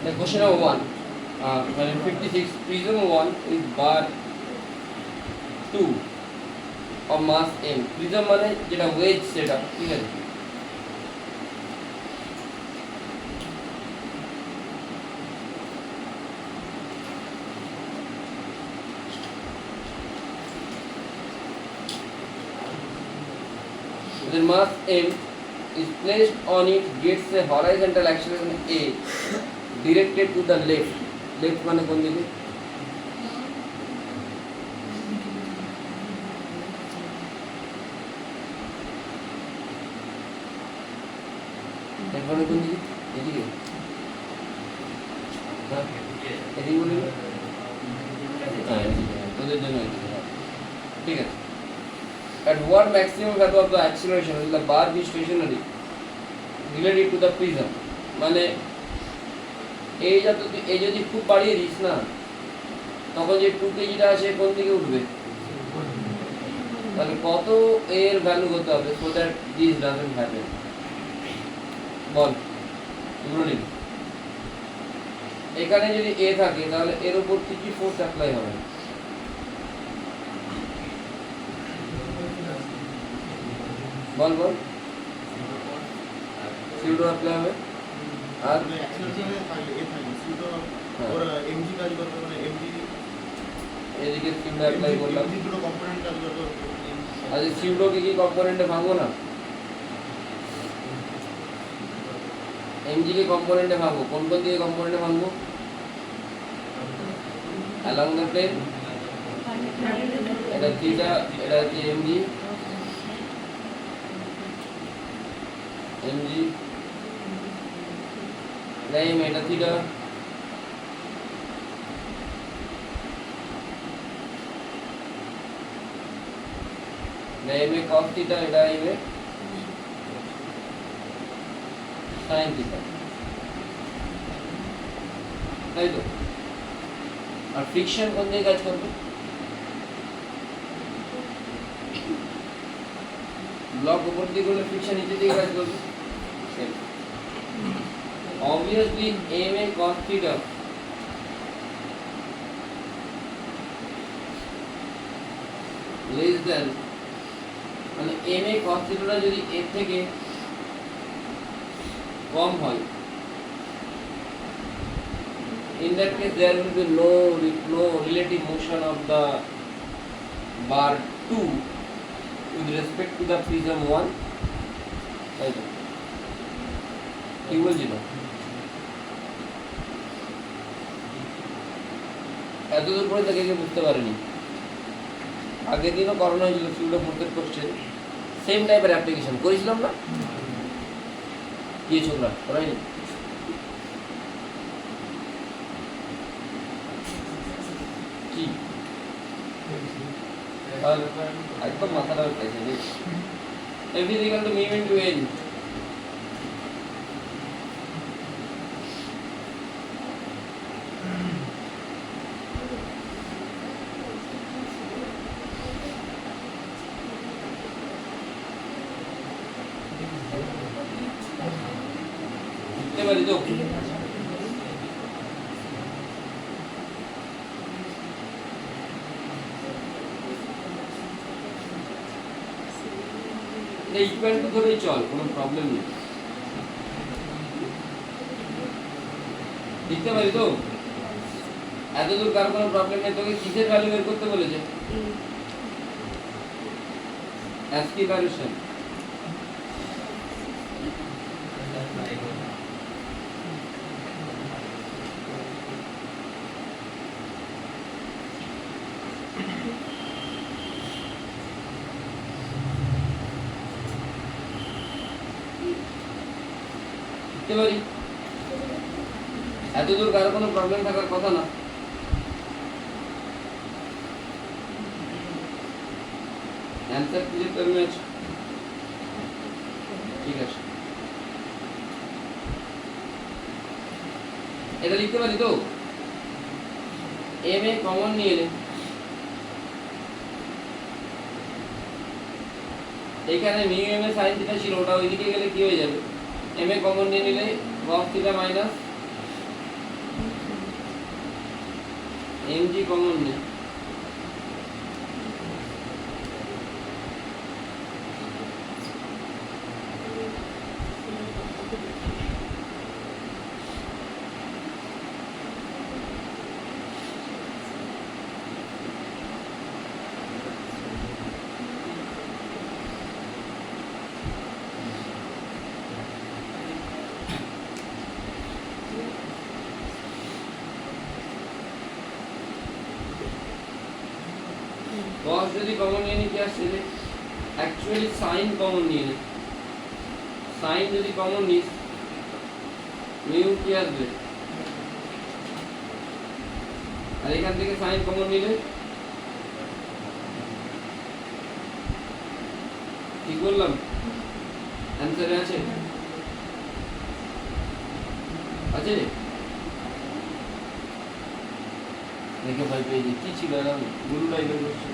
The question number 1, 56, prism 1 is bar 2 of mass m. Prism মানে যেটা wedge সেটা, ঠিক আছে? The mass m is placed on it, gets a horizontal acceleration a directed to the left. Left মানে কোন দিকে? left মানে কোন দিকে? এদিকে? হ্যাঁ, এদিকে বলি না? হ্যাঁ, এদিকে, তোদের জন্য এদিকে। ঠিক আছে। At what maximum value of the acceleration will the bar be stationary related to the prism? মানে এই যদি খুব বাড়িয়ে দিস না, তখন যে 2 কেজিটা আছে কোন দিকে উঠবে? তাহলে কত এর ভ্যালু হতে হবে so that this doesn't happen? বল, বলি। এখানে যদি a থাকে তাহলে এর উপর কি ফোর্স অ্যাপ্লাই হবে? বল বল, সিউডো অ্যাপ্লাই হবে আর অ্যাক্সেলারেশনে থাকলে এ থাকবে সিউডো ওর এমজি কাজ করবে, মানে এমজি এদিকে সিউডো অ্যাপ্লাই করলাম, এমজি দুটো কম্পোনেন্ট কাজ করবে। আচ্ছা সিউডোকে কি কম্পোনেন্টে ভাঙবো না? এমজি কে কম্পোনেন্টে ভাঙবো, কোন কোন দিকে কম্পোনেন্টে ভাঙবো? অ্যালং দ্য প্লেন, এটা থিটা, এটা হচ্ছে এমজি, এমজি রাইম, এটা থিটা, রাইমে কস থিটা, এটা রাইমে সাইন থিটা, তাই তো? আর ফ্রিকশন কোন দিকে কাজ করবে? ব্লক উপর দিকে করলে ফ্রিকশন নিচে দিকে কাজ করবে। Obviously ma cos theta less than, মানে ma cos theta যদি এর থেকে কম হয়, in that case there will be no relative motion of the bar 2 with respect to the prism 1, তাই তো? কি বলছিল? এতদূর পরে তাকে কেউ বুঝতে পারেনি। আগের দিনও করানো হয়েছিল সিউডো ফোর্থের কোশ্চেন, সেম টাইপের অ্যাপ্লিকেশন করেছিলাম না? কি ছোকরা করাইনি? কি একদম মাথাটা পাইছে রে। F is equal to mu into n. বুঝতে পারি তো? ইকুয়াল টু ধরেই চল, কোনো প্রবলেম নেই। দেখতে পারি তো? এতদূর কার কোনো প্রবলেম নেই। তোকে কিসের ভ্যালু বের করতে বলেছে? অ্যাসপিরেশন। দেখতে পারি? এতদূর কারো কোনো প্রবলেম থাকার কথা না। অ্যান্সার ক্লিয়ার করবে আছে, ঠিক আছে। এটা লিখতে পারি তো? এম এ কমন নিয়ে নে, এখানে mu M A sine theta ছিল, ওটা ওইদিকে গেলে কি হয়ে যাবে? এম এ কমন নিয়ে নিলে cos theta minus mg common নেই, cos যদি কমন নিয়ে নি কি আসছে, অ্যাকচুয়ালি sin কমন নিয়ে নি, sin যদি কমন নিস মিউ কি আসবে, আর এখান থেকে sin কমন নিলে কি করলাম, অ্যানসারে আছে আছে দেখে ভাই পেয়েছি কি ছিল এরকম গুরু টাইপের কোশ্চেন।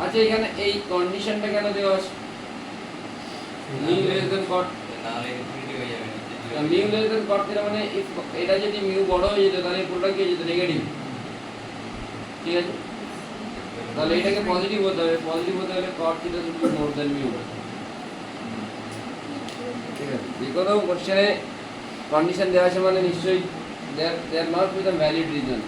আচ্ছা এখানে এই কন্ডিশনটা কেন দেওয়া আছে, মিউ লেস দেন কট, নাহলে ইনফিনিটি হয়ে যাবে মিউ লেস দেন কট এর মানে if এটা যদি মিউ বড় হয়ে যেত তাহলে পুরোটা কি হয়ে যেত, নেগেটিভ, ঠিক আছে, তাহলে এটাকে পজিটিভ হতে হবে, পজিটিভ হতে হলে cot theta should be more than mu, ঠিক আছে। যে কোনো কোশ্চেনে কন্ডিশন দেওয়া আছে মানে নিশ্চয়ই there must be the valid reason.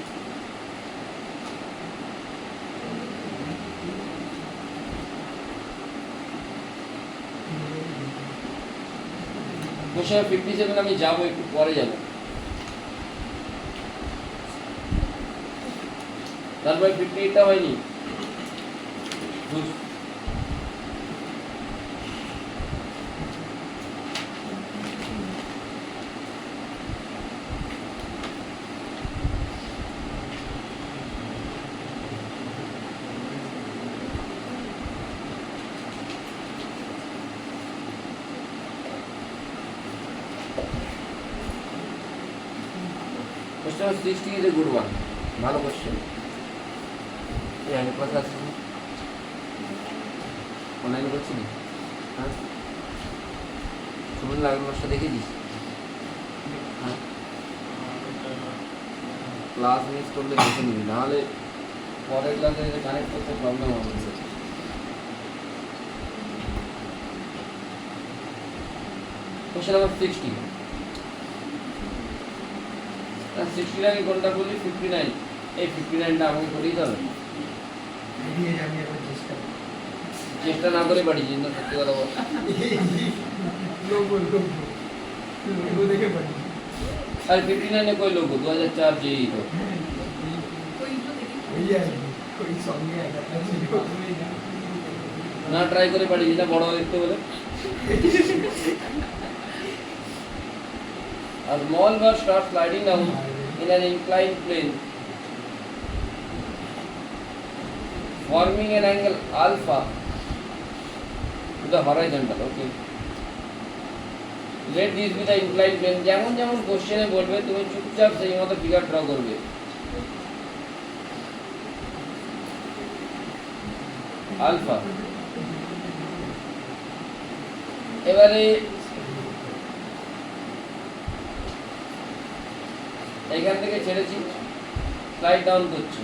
Question 57 আমি যাবো একটু পরে যাব, তারপরে 58টা হয়নি, Question 60 is a good one. ভালো কোশ্চেন, এই আমি কথা আছে অনলাইনে করছি না, হ্যাঁ শুনুন লাগলো মাসটা দেখেছিস, হ্যাঁ ক্লাস মিস করলে দেখে নিবি, নাহলে পরের ক্লাসে কানেক্ট করতে প্রবলেম হবে। কোশ্চেন নাম্বার 60, 60 আগে কোনটা বললি, 59, এই 59টা আমাকে করেই তো হবে, চেষ্টা না করে পারি চিন্তা, সত্যি কথা বল, আর 59 কই লোক 2004 যেই তো না ট্রাই করে পারি যেটা বড় দেখতে বলে। A small bar starts sliding down in an inclined plane, forming an angle alpha to the horizontal. Okay. Let this be the inclined plane. যেমন যেমন কোশ্চেনে বলবে তুমি চুপচাপ সেই মতো ফিগার ড্র করবে। আলফা, এবারে এখান থেকে ছেড়েছি, স্লাইড ডাউন করছি,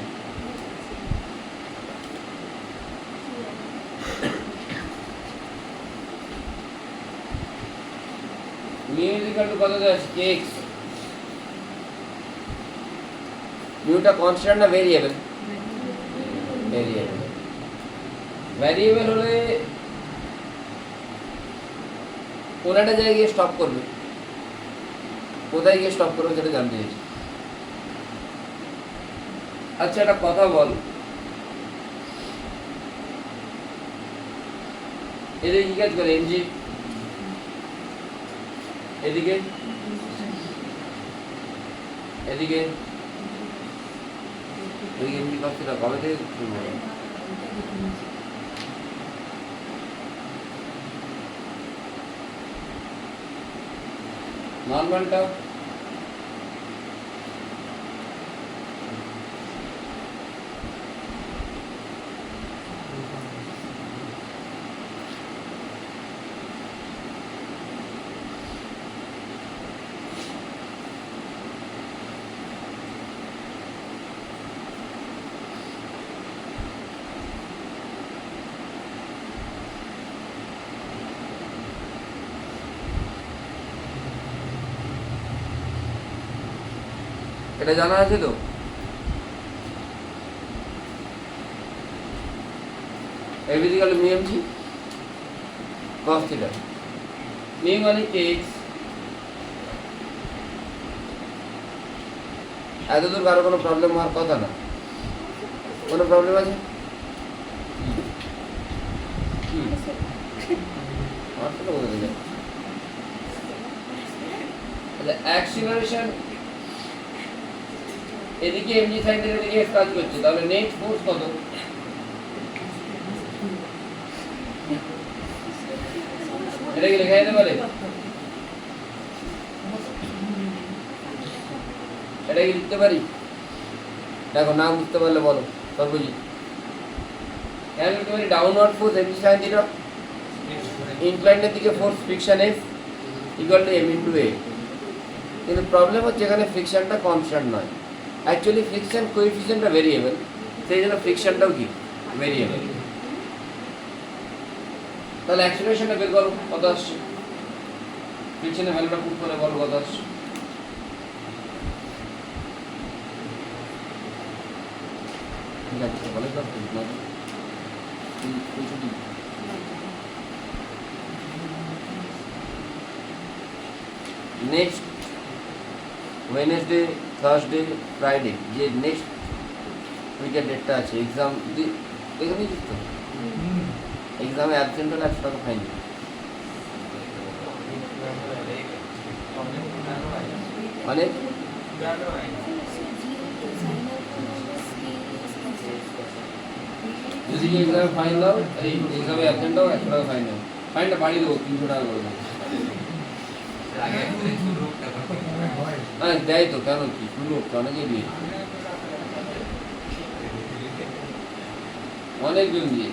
মিউ ইকুয়াল টু কত দেওয়া আছে, kx, মিউটা কনস্ট্যান্ট না ভেরিয়েবল, ভেরিয়েবল, ভ্যারিয়েবল হলে কোন একটা জায়গায় গিয়ে স্টপ করবে, কোথায় গিয়ে স্টপ করবে সেটা জানতে চাইছি। আচ্ছা একটা কথা বল, এদিকে কি কাজ করে এমজি, এদিকে এদিকে এদিকে এমজি কাজটা কবে থেকে শুরু হবে, নর্মালটা এটা জানা আছে তো? A is equal to mu mg cos theta. mu মানে kx। এতদূর কারো কোনো প্রবলেম হওয়ার কথা না। কোনো প্রবলেম আছে? অ্যাক্সিলারেশন এদিকে এমজি সাইন এর এদিকে এস কাজ করছে, তাহলে নেট ফোর্স কত? এটা কি লেখা যেতে পারে? এটা কি লিখতে পারি? দেখো না বুঝতে পারলে বলো, সর্বজিৎ। কেন লিখতে পারি? Downward force M G sine theta ইনক্লাইন্ডের দিকে force friction F equal to M into A. কিন্তু প্রবলেম হচ্ছে এখানে ফ্রিকশনটা কনস্ট্যান্ট নয়, অ্যাকচুয়ালি ফ্রিকশন কোএফিসিয়েন্টটা ভেরিয়েবল, সেই জন্য ফ্রিকশনটাও কি ভেরিয়েবল। তাহলে অ্যাক্সিলারেশনটা বের করো কত আসছে, ফ্রিকশনের ভ্যালুটা পুট করে বলো কত আসছে। ঠিক আছে বলে দাও না ছুটি। নেক্সট ওয়েডনেসডে, থার্সডে, ফ্রাইডে, যে নেক্সট উইকের ডেটটা আছে, এক্সাম এখানেই যুক্ত। এক্সামে অ্যাবসেন্ট হলে 100 টাকা ফাইন। মানে যদি এক্সামে ফাইন দাও, এই এক্সামে অ্যাবসেন্ট দাও, 100 টাকা ফাইন দাও। ফাইনটা বাড়িয়ে দেবো 300 টাকা করে দেবো। হ্যাঁ দেয় তো, কেন কি শুনো, অনেকেই দিয়ে, অনেকজন দিয়ে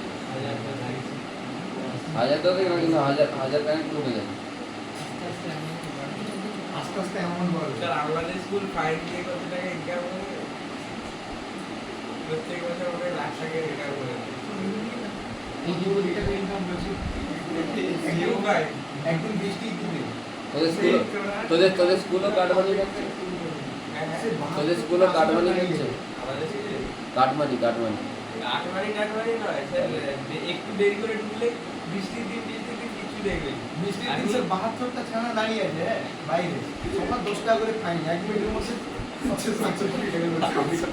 1000 টাকা থেকে না, কিন্তু 1000 কানেক্ট করে যায়। আস্তে আস্তে এমন বল স্যার, আমাদের স্কুল ফাইন দিয়ে কত টাকা ইনকাম করে, প্রত্যেক বছর আমরা লাখ টাকা ইনকাম করে। এই যে কোটি টাকা ইনকাম করছি জিও ভাই, একদম 20টি দিবে। তোদের স্কুলও কাটমানি করছে, তোদের স্কুলও কাটমানি করছে। আমাদের স্কুলে কাটমানি কাটমানি নয় স্যার, একটু দেরি করে ঢুকলে 20টি দিন কিছু দেখবে। 20টি দিন স্যার 72টা ছানা দাঁড়িয়ে আছে বাইরে, সবার 10 টাকা করে ফাইন, 1 মিনিটের মধ্যে 760 টাকা করে।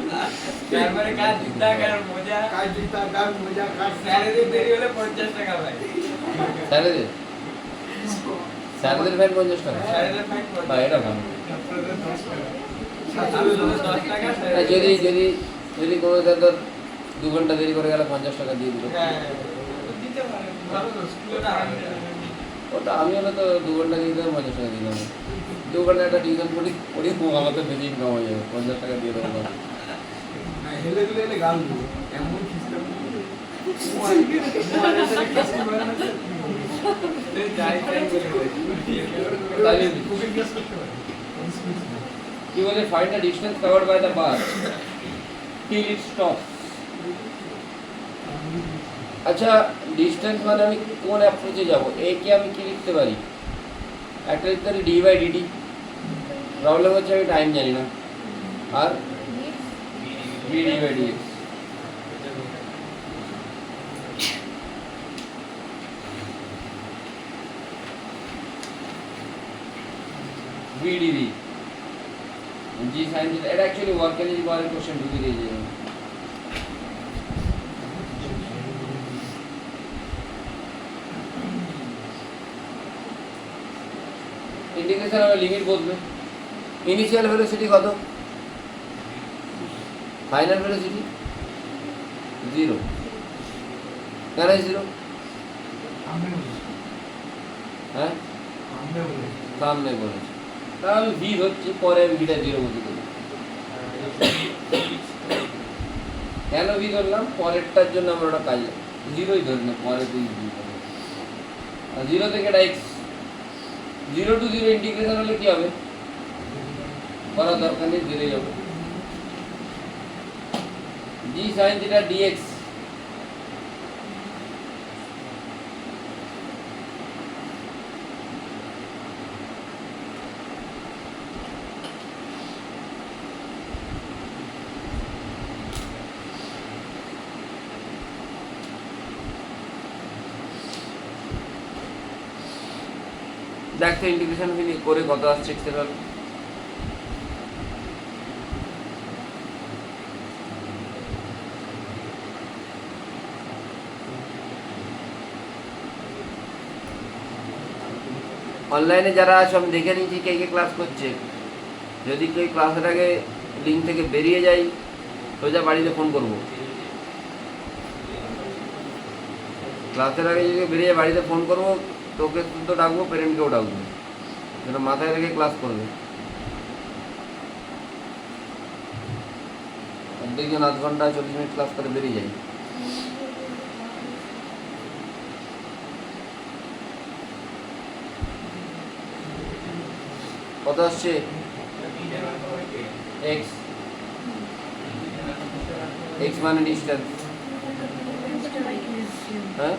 তারপরে কাজ জিতা কার মজা, কাজ স্যারেদের দেরি হলে 50 টাকা ভাই। স্যারেদের ফাইন 50 টাকা, স্যারেদের ফাইন বা এটা ভালো। 10 টাকা। যদি যদি যদি কোনো ধর 2 ঘন্টা দেরি করে গেলে 50 টাকা দিয়ে দিল। হ্যাঁ দিতে পারে, ভালো তো স্কুলে। ওটা আমি হলে তো 2 ঘন্টা দিয়ে দেবো, 50 টাকা দিয়ে দেবো। 2 ঘন্টা একটা টিউশন পড়ি আমার তো বেশি ইনকাম হয়ে যাবে, 50 টাকা দিয়ে দেবো। হেলে দিলে গাল দেবো এমন সিস্টেম। কি বলে, find the distance covered by the bus till it stops. আচ্ছা ডিসটেন্স মানে আমি কোন অ্যাপ্রোচে যাব, এ কে আমি কি লিখতে পারি? একটা লিখতে পারি ডি বাই ডিটি। প্রবলেম হচ্ছে আমি টাইম জানি না। আর B D by D X. VDV G sin theta, এটা actually work energy power question ঢুকে দিয়েছে। ইন্টিগ্রেশন হবে, লিমিট বসবে। ইনিশিয়াল ভেলোসিটি কত, ফাইনাল ভেলোসিটি 0। কেন 0? হ্যাঁ সামনে বলেছে, তাহলে আমি ভি ধরছি, পরে আমি ভিটা 0 বলতে দেবো। কেন ভি ধরলাম? পরেরটার জন্য আমরা ওটা কাজ 0ই ধরি না, পরে তুই 0 থেকে এটা x, 0 to 0 ইন্টিগ্রেশন হলে কি হবে? করার দরকার নেই, 0ই হবে। g sin theta dx দেখ তো ইন্টিগ্রেশন করে কত আসছে এক্সেল। অনলাইনে যারা আছে আমি দেখে নিয়েছি কে কে ক্লাস করছে। যদি কেউ ক্লাসের আগে লিঙ্ক থেকে বেরিয়ে যায় সোজা বাড়িতে ফোন করবো। ক্লাসের আগে যদি বেরিয়ে বাড়িতে ফোন করবো, তোকে তো ডাকবো, প্যারেন্টকেও ডাকবো, যেন মাথায় রেখে ক্লাস করবে। অর্ধেকজন আধ ঘন্টা 40 মিনিট ক্লাস করে বেরিয়ে যায়। কত আসছে এক্স? এক্স মানে ডিস্টেন্স, হ্যাঁ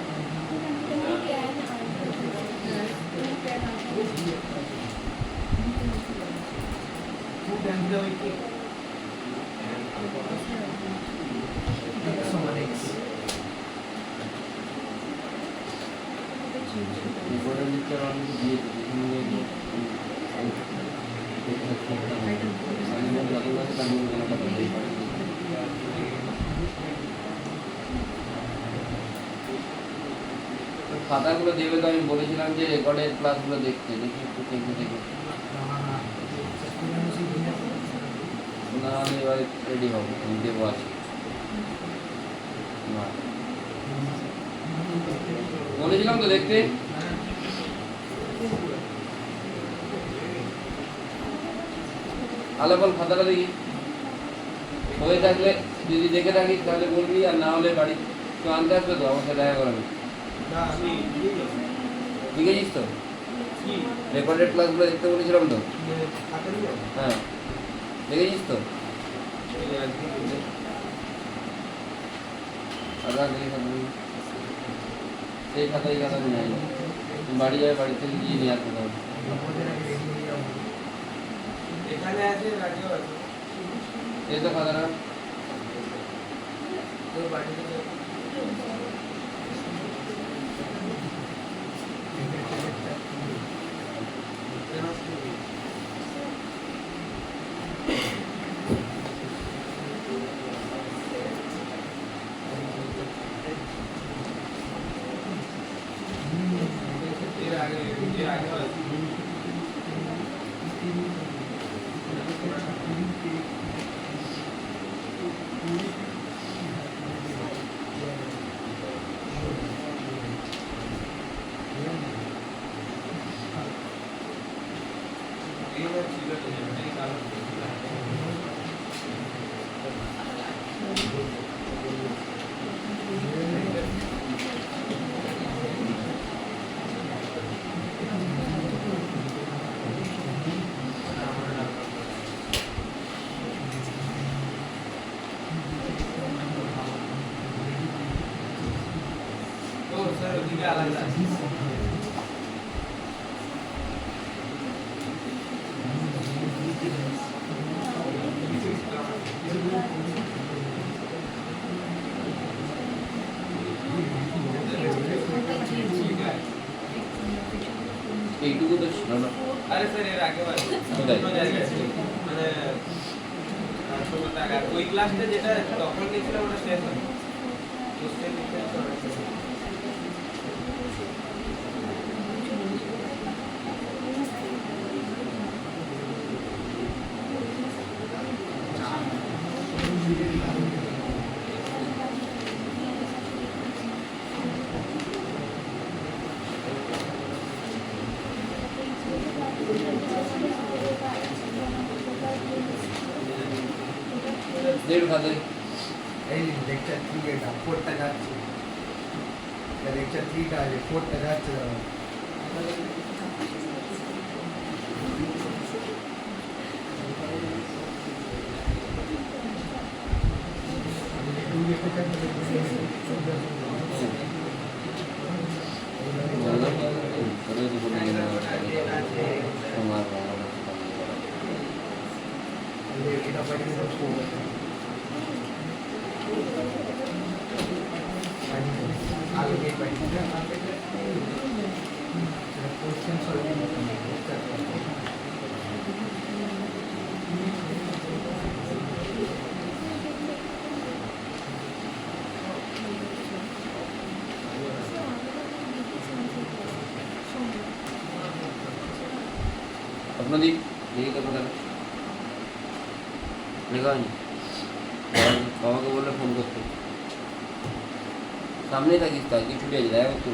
খাতাগুলো দেবে তো, আমি বলেছিলাম যে রেকর্ডের ক্লাসগুলো দেখতে, দেখি একটু দেখে দেখে না হলে এবারে রেডি হবো, আমি দেবো আজকে। বলেছিলাম তো দেখতে। আলো বল খাতাটা দেখি, হয়ে থাকলে যদি দেখে থাকিস তাহলে বলবি, আর না হলে বাড়ি তো আনতে আসবে তো, আমার সাথে দেখা করাবি। লিখেছিস তো? রেকর্ডেড ক্লাসগুলো দেখতে বলেছিলাম তো। হ্যাঁ দেখেছিস তো? সেই খাতাই খাতা নিয়ে আসবো, বাড়ি যাবে, বাড়ি থেকে গিয়ে নিয়ে আসতে হবে। এই তো খাতাটা এইটুকু তো ছিল না। আরে স্যার এর আগে অন্য জায়গায় মানে ওই ক্লাসটা যেটা তখন গেছিলাম ওটা শেষ হয় কোশ্চেন লিখতে হবে। দেড় খাতে এই লেকচার 3 এটা 4টা যাচ্ছে, লেকচার 3টা আছে 4টা যাচ্ছে দাদা। এটা পাঠিয়ে দেবো আগে পাঠিয়ে দেবো কোশ্চেন সলভিং স্বপ্নদীপ দেখি তো কথাটা লেখা হয়নি। বাবাকে বললে ফোন করতে, সামনেই থাকিস তো, আজকে ছুটি আছে, দেখা করতে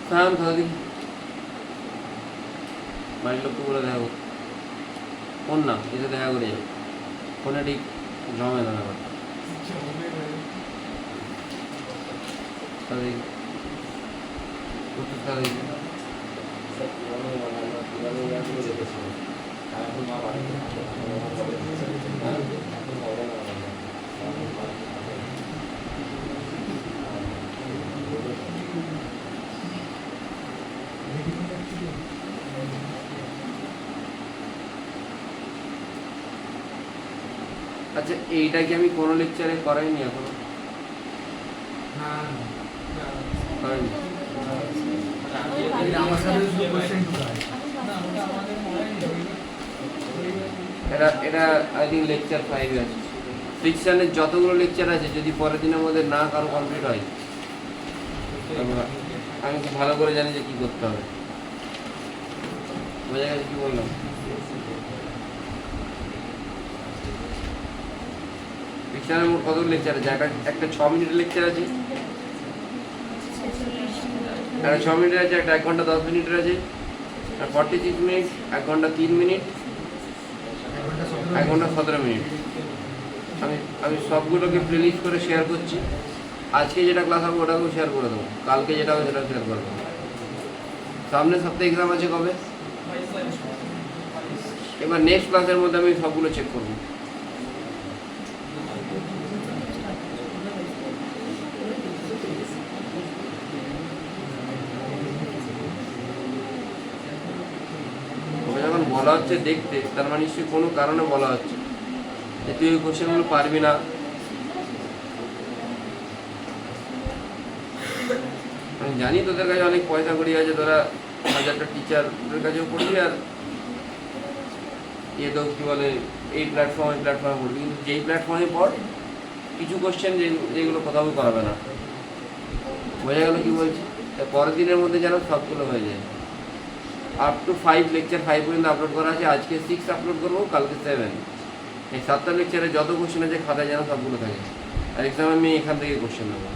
সাম খাওয়া দিন বাড়ির লোককে বলে দেখা করতে। ফোন না, এসে দেখা করে যাবে, ফোনে ঠিক জমে না ব্যাপারটা। দেখি দেখি আচ্ছা, এইটা কি আমি কোনো লেকচারে করাইনি এখনো? করাইনি। এটা এটা আই থিঙ্ক লেকচার 5 আছে। ফ্রিকশনের যতগুলো লেকচার আছে যদি পরের দিনের মধ্যে না কারো কমপ্লিট হয়, আমি খুব ভালো করে জানি যে কী করতে হবে। বোঝা গেছে কী বললাম? ফ্রিকশনের মোট কতগুলো লেকচার আছে? একটা 6 মিনিটের লেকচার আছে, একটা 6 মিনিটের আছে, একটা 1 ঘন্টা 10 মিনিটের আছে, আর 46 মিনিট, 1 ঘন্টা 3 মিনিট, 1 ঘন্টা 17 মিনিট। আমি সবগুলোকে প্লেলিস্ট করে শেয়ার করছি। আজকে যেটা ক্লাস হবে ওটাকেও শেয়ার করে দেবো, কালকে যেটা হবে সেটাও শেয়ার করে দেবো। সামনের সপ্তাহে এক্সাম আছে কবে? এবার নেক্সট ক্লাসের মধ্যে আমি সবগুলো চেক করবো। যখন বলা হচ্ছে দেখতে, তার মানে নিশ্চয়ই কোনো কারণে বলা হচ্ছে যে তুই ওই কোশ্চেনগুলো পারবি না। আমি জানি তোদের কাছে অনেক পয়সা কড়ি আছে, তোরা 1000টা টিচারের কাছেও পড়বি, আর তো কী বলে এই প্ল্যাটফর্মে পড়বি, কিন্তু যেই প্ল্যাটফর্মে পড় কিছু কোশ্চেন যেগুলো কোথাও করাবে না। বোঝা গেল কি বলছি? পরের দিনের মধ্যে যেন সবগুলো হয়ে যায়। আপ টু 5 লেকচার 5 পর্যন্ত আপলোড করা আছে। আজকে 6 আপলোড করবো, কালকে 7। এই 7টা লেকচারে যত কোশ্চেন আছে খাতায় যেন সবগুলো থাকে। আর এক্সামে আমি এখান থেকে কোশ্চেন নেবো।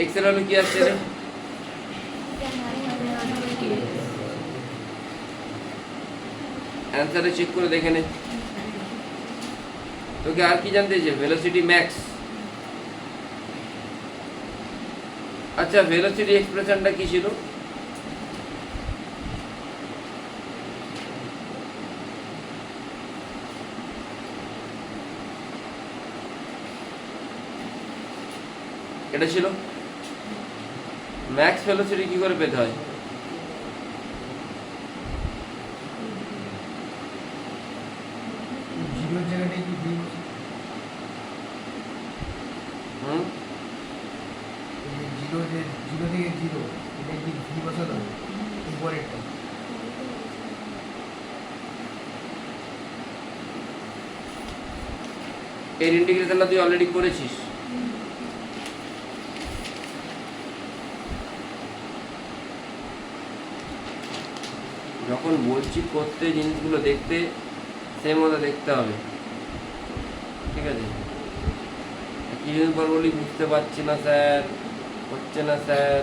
এক্সেল হলো কি আসছে রে? অ্যান্সারে চেক করে দেখে নে। তোকে আর কি জানতে চাই? Velocity max. আচ্ছা, ভেলোসিটি এক্সপ্রেশনটা কি ছিল? এটা ছিল ম্যাক্স ভেলোসিটি কি করে পেতে হয়? এর ইন্টিগ্রেশনটা তুই অলরেডি করেছিস। যখন বলছি করতে, জিনিসগুলো দেখতে সেই মতো দেখতে হবে, ঠিক আছে? কিছুদিন পর বলি বুঝতে পারছি না স্যার, হচ্ছে না স্যার,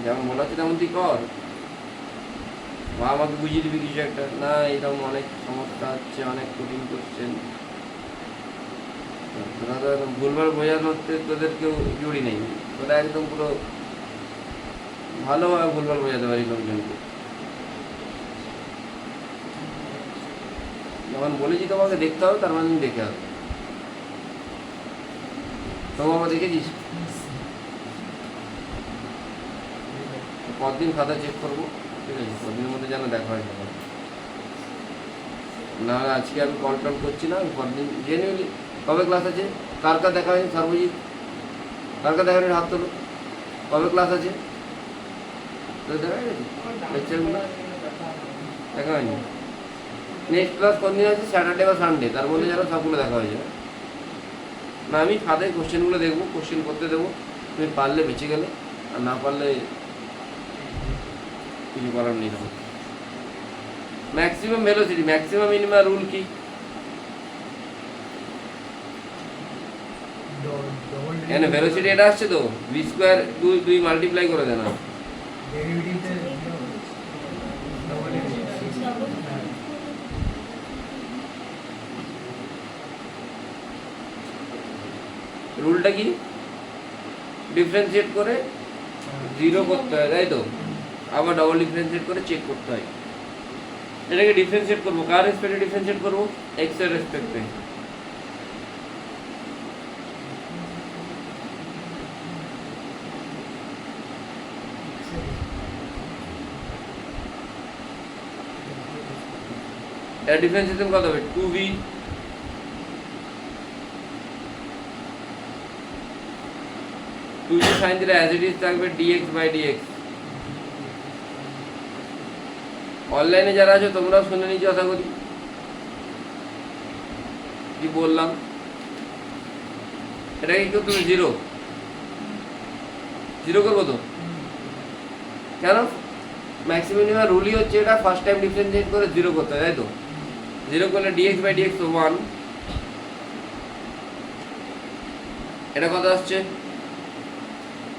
যেমন বলা হচ্ছে তেমন তুই কর, বা আমাকে বুঝিয়ে দিবি কিছু একটা, না এরকম অনেক সমস্যা হচ্ছে, অনেক কঠিন করছেন। তোরা তো একদম ভুলভাল বোঝানোতে তোদের কেউ জুড়ি নেই, তোরা একদম পুরো ভালোভাবে ভুলভাল বোঝাতে পারি লোকজনকে। যখন বলেছি তোমাকে দেখতে হবে, তার মানে দেখে হবে। তোমাকে দেখেছিস? কতদিন খাতা চেক করবো, ঠিক আছে? কতদিনের মধ্যে যেন দেখা হয় সবার। না আজকে আমি কল টল করছি না, আমি কতদিন জেনুইনলি। কবে ক্লাস আছে? কার কার দেখা হয়নি? সর্বজিৎ কার কার দেখা হয়নি? হাত তোলো। কবে ক্লাস আছে? তোর দেখা হয়ে গেছে লেকচারগুলো? দেখা হয়নি। নেক্সট ক্লাস কোন দিন আছে? স্যাটারডে বা সানডে, তার মধ্যে যেন সবগুলো দেখা হয়ে যায়। না আমি খাতায় কোশ্চেনগুলো দেখবো, কোশ্চেন করতে দেবো, তুমি পারলে বেঁচে গেলে, আর না পারলে কিছু করার নেই তখন। Maximum velocity, maximum minimum rule কি? এখানে ভেলোসিটি এটা আসছে তো, ভি স্কোয়ার দুই মাল্টিপ্লাই করে দেনা। রুলটা কি? ডিফারেন্সিয়েট করে জিরো করতে হয়, তাই তো? আবার ডবল ডিফারেন্সিয়েট করে চেক করতে হয়। এটাকে ডিফারেন্সিয়েট করবো কার রেসপেক্টে? ডিফারেন্সিয়েট করবো এক্স এর রেসপেক্টে। এর ডিফারেন্সিয়েশন কত হবে? 2v, সাইন দিলে অ্যাজ ইট ইজ থাকবে dx বাই dx। অনলাইনে যারা আছে তোমরাও শুনে নিচ্ছ আশা করি কি বললাম। এটাকে কি তুমি জিরো করবো তো? কেন? ম্যাক্সিমাম রুলই হচ্ছে এটা, ফার্স্ট টাইম ডিফারেন্সিয়েট করে জিরো করতে হয়, তাই তো? জিরো করলে dx বাই dx তো 1। এটা কত আসছে?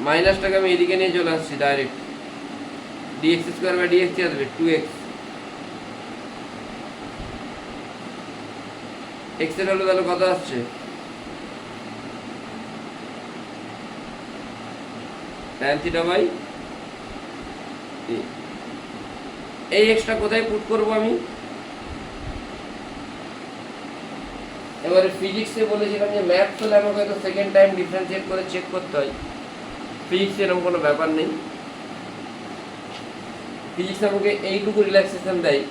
মাইনাসটাকে আমি এদিকে নিয়ে চলে আসছি direct, dx square by dx কি আসবে? 2x। x এর ভ্যালু তাহলে কত আসছে? tan থিটা বাই এই এক্সটা কোথায় পুট করব আমি? এবারে ফিজিক্সে বলেছিলাম যে ম্যাথস হলে আমাকে হয়তো সেকেন্ড টাইম ডিফারেন্সিয়েট করে চেক করতে হয়, ফিজিক্সে এরকম কোনো ব্যাপার নেই। ফিজিক্স আমাকে এইটুকু রিল্যাক্সেশন দেয়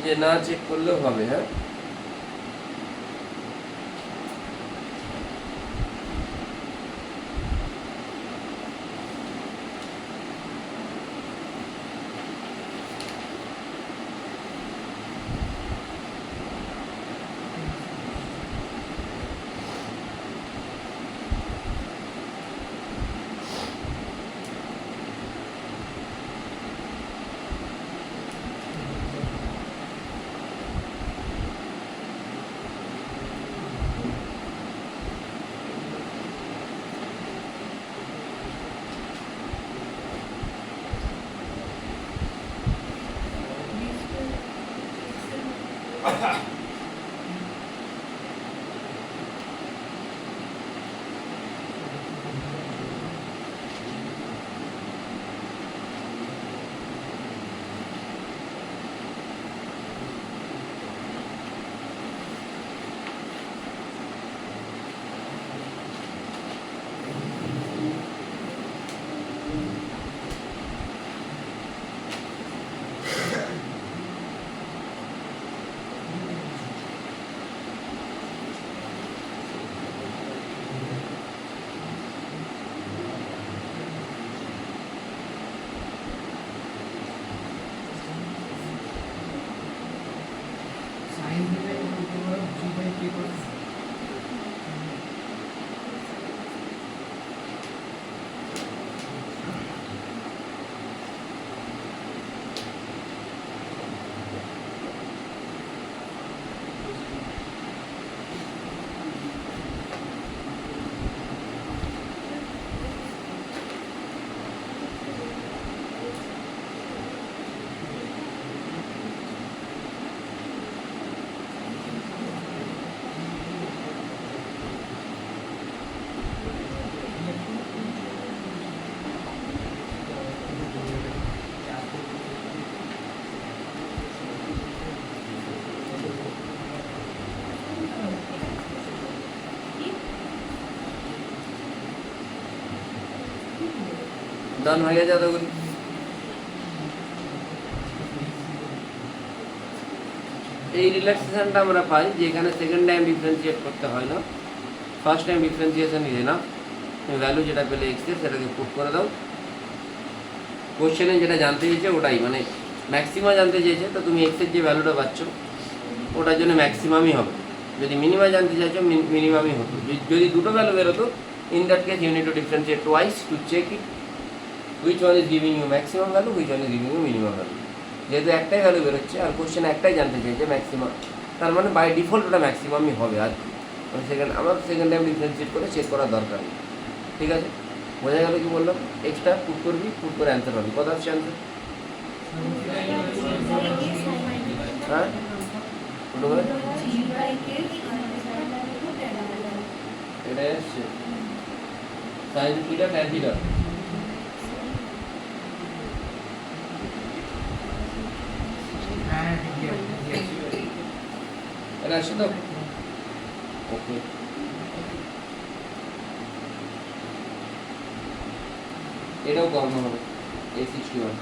যে না চেক করলেও হবে। হ্যাঁ, ডান হয়ে গেছে এতগুলি। এই রিল্যাক্সেশনটা আমরা পাই যে এখানে সেকেন্ড টাইম ডিফারেন্সিয়েট করতে হয় না, ফার্স্ট টাইম ডিফারেন্সিয়েশন নিয়ে না, ভ্যালু যেটা পেলে এক্সের সেটাকে পুট করে দাও। কোশ্চেনে যেটা জানতে চেয়েছে ওটাই, মানে ম্যাক্সিমাম জানতে চেয়েছে, তো তুমি এক্সের যে ভ্যালুটা পাচ্ছ ওটার জন্য ম্যাক্সিমামই হবে। যদি মিনিমা জানতে চাইছো মিনিমামই হতো, যদি দুটো ভ্যালু বেরোতো in that case you need to differentiate twice to check it which one is giving you maximum value, which one is giving you minimum value. যেহেতু একটাই ভ্যালু বেরোচ্ছে আর কোশ্চেন একটাই জানতে চাইছে ম্যাক্সিমাম, তার মানে বাই ডিফল্ট ওটা ম্যাক্সিমামই হবে। আর আমার সেকেন্ড টাইম ডিফারেন্সিয়েট করে চেক করার দরকার নেই। ঠিক আছে, বোঝা গেল কি বললাম? এক্সট্রা পুট করবি, পুট করে অ্যান্সার পাবি। কত আসছে অ্যান্সার? হ্যাঁ দুটো করে এটাই আসছে সাইন থিটা ট্যান থিটা। হ্যাঁ ঠিক আছে। এটা আসছে তো? ওকে, এটাও করানো হবে A61।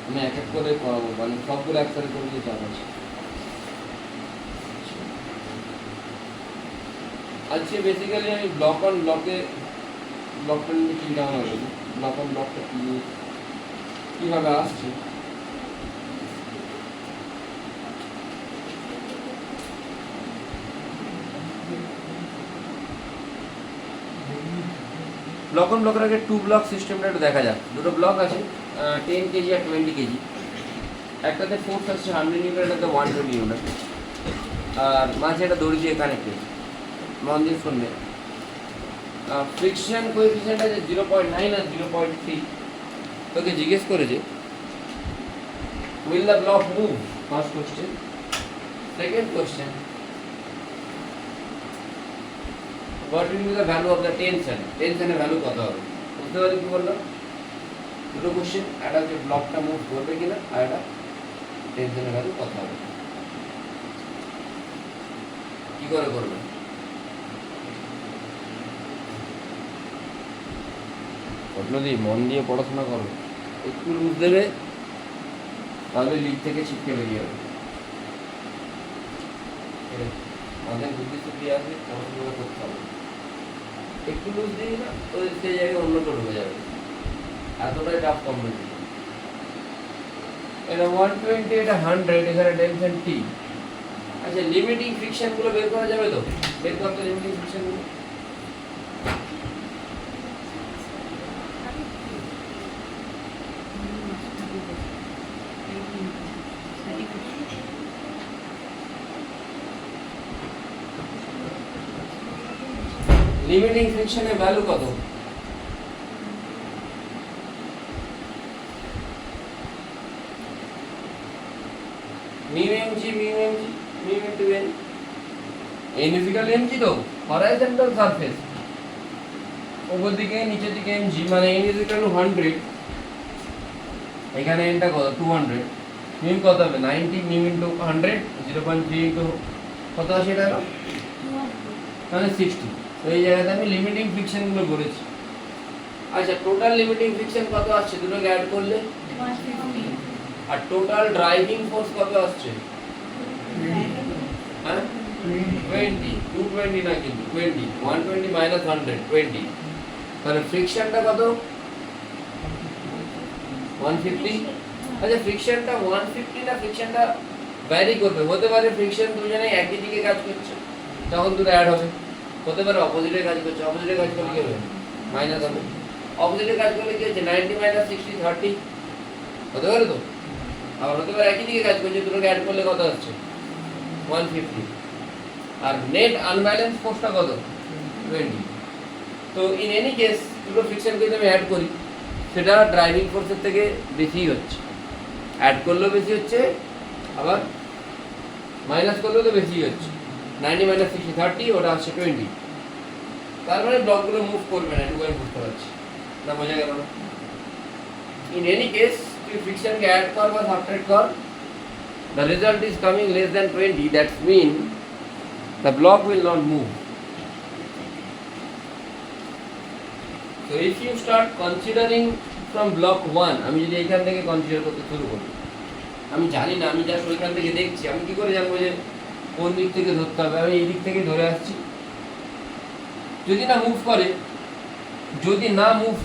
আমি এক এক করে করাবো, মানে সবগুলো একসাথে করে দিয়ে চাপ আছে। আজকে বেসিক্যালি আমি ব্লক অন ব্লকটা নিয়ে চিন্তা ভাবনা করি, ব্লক অন ব্লকটা কীভাবে আসছে। ব্লক অন ব্লকের আগে টু ব্লক সিস্টেমটা একটু দেখা যাক। দুটো ব্লক আছে 10 কেজি আর 20 কেজি। একটাতে ফোর্স আসছে 100 নিউটন, একটাতে 120 নিউটন, আর মাঝে একটা দড়ি দিয়ে কানেক্টেড। মন দিয়ে শুনবে, ফ্রিকশন কোএফিসিয়েন্ট আছে 0.9 আর 0.3। তোকে জিজ্ঞেস করেছে will the block move, first question. Second question, what will be the value of the tension, টেনশনের ভ্যালু কত হবে? বুঝতে পারলি কি বললাম? দুটো কোশ্চেন, একটা হচ্ছে ব্লকটা মুভ করবে কিনা, আর একটা টেনশনের ভ্যালু কত হবে। কি করে করবে? পটলদি মন দিয়ে পড়াশোনা করো, একটু বুঝ দেবে, তাহলে লিগ থেকে ছিটকে বেরিয়ে যাবে। আমাদের বুদ্ধি শুদ্ধি আছে, পড়াশোনা করতে হবে। একটু লুজ দিই না তো সেই জায়গায় অন্য তো ঢুকে যাবে, এতটাই টাফ কম্পিটিশন। এটা 120, এটা 100, এখানে টেনশন T। আচ্ছা, লিমিটিং ফ্রিকশন গুলো বের করা যাবে তো? বের করতে লিমিটিং ফ্রিকশন গুলো লিমিটিং ফ্রিকশনের ভ্যালু কত? Mu MG into N. N equal MG তো হরাইজন্টাল সারফেস, উপর দিকে নিচের দিকে এমজি, মানে এন ইকুয়াল টু 100, এখানে এনটা কত? 200। মিউ কত হবে? 90। মিউ ইনটু 100, 0.3 ইনটু কত আসে এটা? মানে 60। তো এই জায়গাতে আমি লিমিটিং ফ্রিকশন গুলো করেছি। আচ্ছা, টোটাল লিমিটিং ফ্রিকশন কত আসছে দুটোকে অ্যাড করলে? 150। আর টোটাল ড্রাইভিং ফোর্স কত আসছে? হ্যাঁ 20, 220 না কিন্তু 20, 120 মাইনাস 100, 20। তাহলে ফ্রিকশনটা কত? 150। আচ্ছা, ফ্রিকশনটা 150 না, ফ্রিকশনটা ভ্যারি করবে। হতে পারে ফ্রিকশন দুজনেই একই দিকে কাজ করছে, তখন দুটো অ্যাড হবে। হতে পারে অপোজিটে কাজ করছে, অপোজিটে কাজ করলে কি হবে? মাইনাস হবে। অপোজিটে কাজ করলে কি হচ্ছে? 90 মাইনাস 60, 30 হতে পারে তো। আবার হতে পারে একই দিকে কাজ করছে, দুটোকে অ্যাড করলে কত হচ্ছে? 150। আর নেট আনব্যালেন্স ফোর্সটা কত? 20। তো ইন এনি কেস দুটো ফ্রিকশনকে যদি আমি অ্যাড করি, সেটা ড্রাইভিং ফোর্সের থেকে বেশিই হচ্ছে। অ্যাড করলেও বেশি হচ্ছে, আবার মাইনাস করলেও তো বেশিই হচ্ছে। 90 মাইনাস 60, 30, ওটা আসছে 20। তার মানে ব্লকগুলো মুভ করবে না, এটুকু আমি বুঝতে পারছি না। বোঝা গেল না? ইন এনি কেস তুই ফ্রিকশনকে অ্যাড কর বা সাবট্রাক্ট কর, the result is coming less than 20, that means the block will not move. So if you start considering from block 1, আমি যদি এখান থেকে কনসিডার করতে শুরু করি, আমি জানি না, আমি জাস্ট ওইখান থেকে দেখছি, আমি কি করে জানবো যে কোন দিক থেকে ধরতে হবে? আমি এই দিক থেকে ধরে আসছি। যদি না মুভ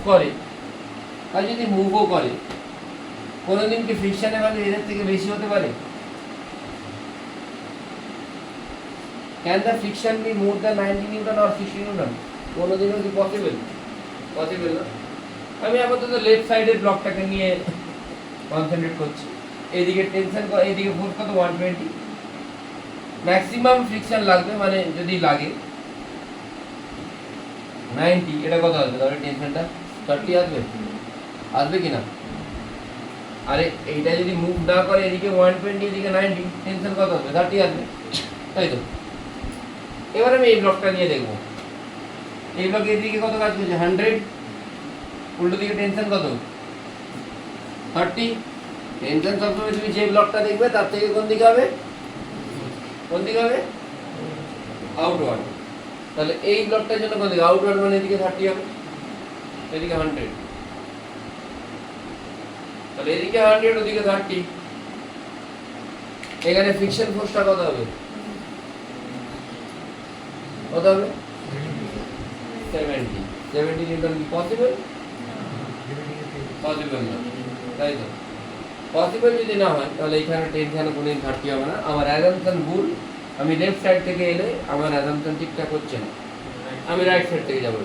করে, আর যদি মুভও করে, কোনোদিন কি ফ্রিকশনের ভ্যালু এদের থেকে বেশি হতে পারে? Can the friction be more than 90 Newton or 60 Newton? কোনোদিনও কি পসিবল? পসিবল না। আমি আপাতত লেফট সাইডের ব্লকটাকে নিয়ে কনসেন্ট্রেট করছি। এদিকে টেনশন এদিকে ফোর্স কত 120। ম্যাক্সিমাম ফ্রিকশন লাগবে মানে যদি লাগে 90, এটা কত আসবে? তাহলে টেনশনটা 30 আসবে, আসবে কি না? আরে এইটা যদি মুভ না করে এদিকে 120 এদিকে 90, টেনশন কত আসবে? 30 আসবে, তাই তো? এবার আমি এই ব্লকটা নিয়ে দেখব। এই ব্লকে এদিকে কত কাজ করছে? 100, উল্টো দিকে টেনশন কত? 30। টেনশন সবসময় তুমি যে ব্লকটা দেখবে তার থেকে কোন দিকে হবে? কোন দিকে হবে? আউটওয়ার্ড। তাহলে এই ব্লকটার জন্য কোন দিকে? আউটওয়ার্ড, মানে এদিকে 30 হবে, এদিকে 100। তাহলে এদিকে 100 ওদিকে 30। এখানে ফ্রিকশন ফোর্সটা কত হবে? কত হবে? 70। 70 নিউটন কি পসিবল? পসিবল না, তাই তো? পসিবল যদি না হয় তাহলে এখানে টেনশন কোনদিন 30 হবে না। আমার অ্যাজাম্পশন ভুল। আমি লেফট সাইড থেকে এলে আমার অ্যাজাম্পশন ঠিকঠাক হচ্ছে না, আমি রাইট সাইড থেকে যাবো।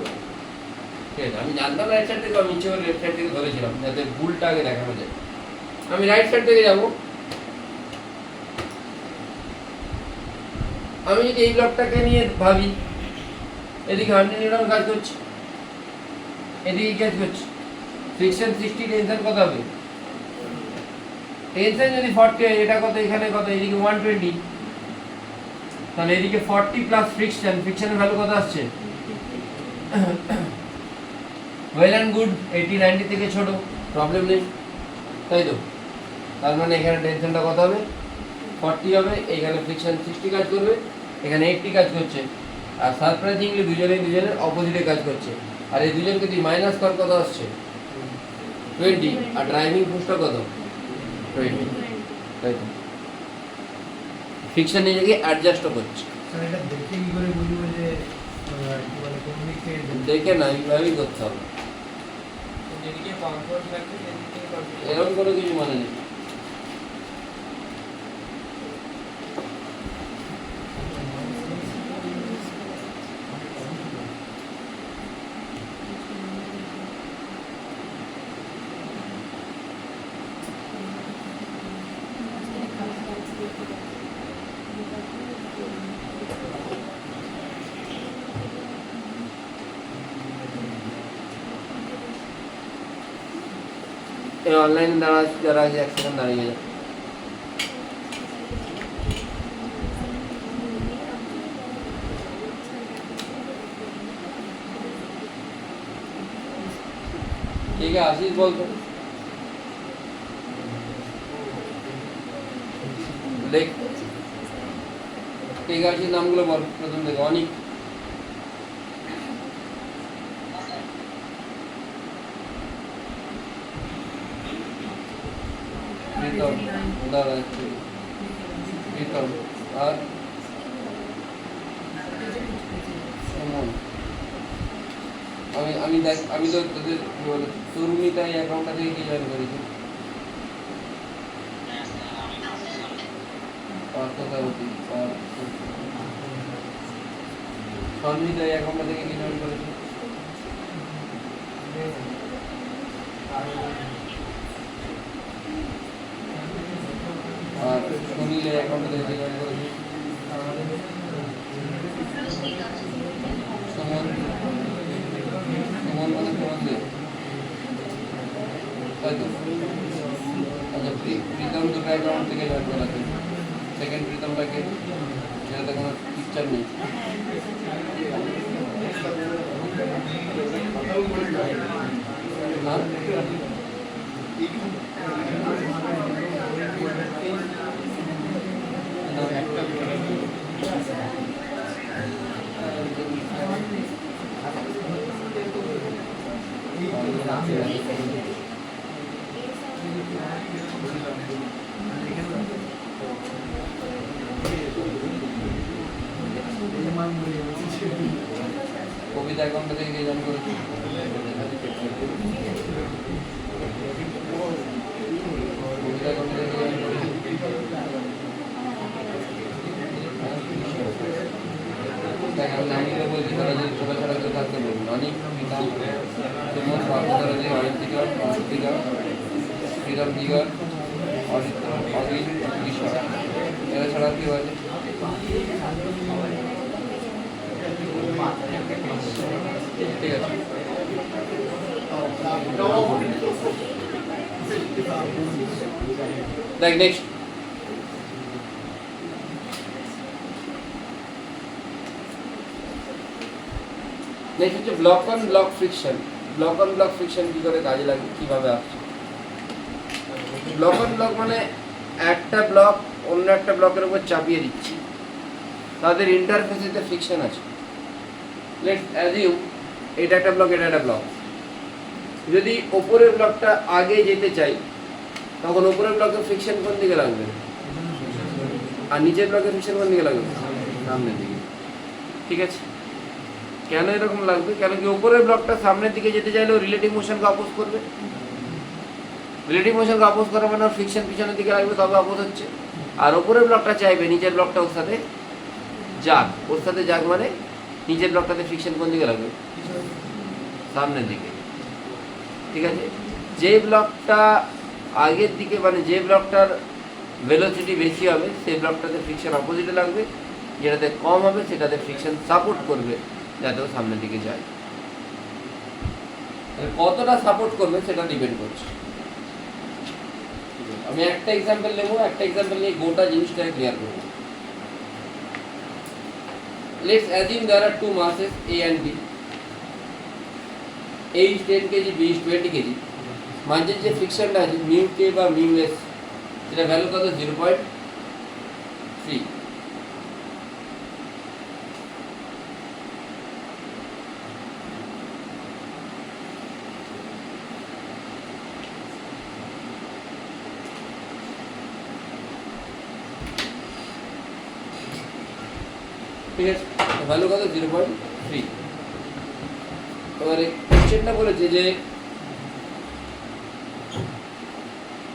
ঠিক আছে, আমি জানতাম রাইট সাইড থেকে, আমি ইচ্ছে করে লেফট সাইড থেকে ধরেছিলাম যাতে ভুলটা আগে দেখানো যায়। আমি রাইট সাইড থেকে যাব। আমি যদি এই ব্লকটাকে নিয়ে ভাবি, এদিকে 100 নিউটন কাজ করছে, এদিকে কাজ করছে, ফ্রিকশন 60, টেনশন কত হবে? টেনশন যদি 40 হয়, এটা কত? এখানে কত? এদিকে 120। তাহলে এদিকে 40 প্লাস ফ্রিকশন, ফ্রিকশনের ভ্যালু কত আসছে? ওয়েল অ্যান্ড গুড, 80 90 থেকে ছোট, প্রবলেম নেই, তাই তো? তার মানে এখানে টেনশনটা কত হবে? 40 হবে। এখানে ফ্রিকশন 60 কাজ করবে, এখানে 80 কাজ করছে। আর সারপ্রাইজিংলি দুজনের অপোজিটে কাজ করছে। আর এই দুজনকে তুই মাইনাস কর, কত আসছে? 20। আর ড্রাইভিং ফোর্সটা কত? 20, তাই তো? ফ্রিকশন নিজেকে অ্যাডজাস্টও করছে। স্যার এটা দেখে কি করে বুঝবো যে কি বলে কোন দিক থেকে দেখে না, এইভাবেই করতে হবে। যেদিকে কমফোর্ট লাগবে সেদিকে করবে। এরকম কোনো কিছু মানে নেই। অনলাইনে যারা আছে 1 সেকেন্ড দাঁড়িয়ে যায়। ঠিক আছে, আশিস বলতো দেখ, ঠিক আছে, নামগুলো বল প্রথম থেকে। অনিক, প্রীতম, দাঁড়া একটু, প্রীতম, আর সুমন। আমি দেখ, আমি তো তোদের কি বলে তরুণীটা এই অ্যাকাউন্টটা থেকে কি জয়েন করেছি? সঞ্জিতা এই অ্যাকাউন্টটা থেকে কি জয়েন করেছি? আর সুনীল এই অ্যাকাউন্টটা থেকে কি জয়েন করেছি? সুমন, সুমন মানে সুমন দেব, তাই তো? আচ্ছা, প্রীতম দুটো অ্যাকাউন্ট থেকে জয়েন করাছে। সেকেন্ড প্রীতমটাকে, যেটাতে কোনো পিকচার নেই। হ্যাঁ, কবিতা অ্যাকাউন্টটা থেকে কে জয়েন করেছি? কবিতা অ্যাকাউন্টটা থেকে কে জয়েন করেছি? দেখ আমি নামগুলো বলছি, তারা যদি ছোটো ছোটো করে থাকতে বলুন। অনেক পিতা সুমন পার্থসারথী, অরিত্রিকা, অরিত্রিকা, শ্রীরাম দিগর, অরিত্র, অগিল, কিশোর। এরা ছাড়া কেউ আছে? ঠিক আছে। দেখ নেক্সট, নেক্সট হচ্ছে block on block friction. Block on block friction কী করে কাজে লাগে, কীভাবে আসছে? ব্লক অন ব্লক মানে একটা ব্লক অন্য একটা ব্লকের উপর চাপিয়ে দিচ্ছি, তাদের ইন্টারফেসেতে ফ্রিকশন আছে। লেটস অ্যাজিউম এটা একটা ব্লক, এটা একটা ব্লক। যদি ওপরের ব্লকটা আগে যেতে চাই, তখন ওপরের ব্লকের ফ্রিকশন কোন দিকে লাগবে, আর নিচের ব্লকের ফ্রিকশন কোন দিকে লাগবে, সামনের দিকে। ঠিক আছে? কেন এরকম লাগবে? কেন কি ওপরের ব্লকটা সামনের দিকে যেতে চাইলেও রিলেটিভ মোশনকে অপোজ করবে। রিলেটিভ মোশনকে অপোজ করা মানে ফ্রিকশন পিছনের দিকে লাগবে, তবে অপোজ হচ্ছে। আর ওপরের ব্লকটা চাইবে নিচের ব্লকটা ওর সাথে যাক, ওর সাথে যাক মানে নিচের ব্লকটাতে ফ্রিকশন কোন দিকে লাগবে, সামনের দিকে। ঠিক আছে? যে ব্লকটা আগের দিকে মানে যে ব্লকটার ভেলোসিটি বেশি হবে সেই ব্লকটাতে ফ্রিকশন অপোজিটে লাগবে, যেটাতে কম হবে সেটাতে ফ্রিকশন সাপোর্ট করবে যাতে ও সামনের দিকে যায়। কতটা সাপোর্ট করবে সেটা ডিপেন্ড করছে। আমি একটা এক্সাম্পল নেবো, একটা এক্সাম্পল নিয়ে গোটা জিনিসটাকে ক্লিয়ার করবো। Let's assume there are two masses A and B. A is 10 kg, B is 20 kg. মাঝের যে ফ্রিকশনটা আছে মিউ কে বা মিউ এস, সেটা ভ্যালু কত, 0.3। ঠিক আছে? ভ্যালু কত, 0.3। এবারে কোশ্চেনটা বলেছে যে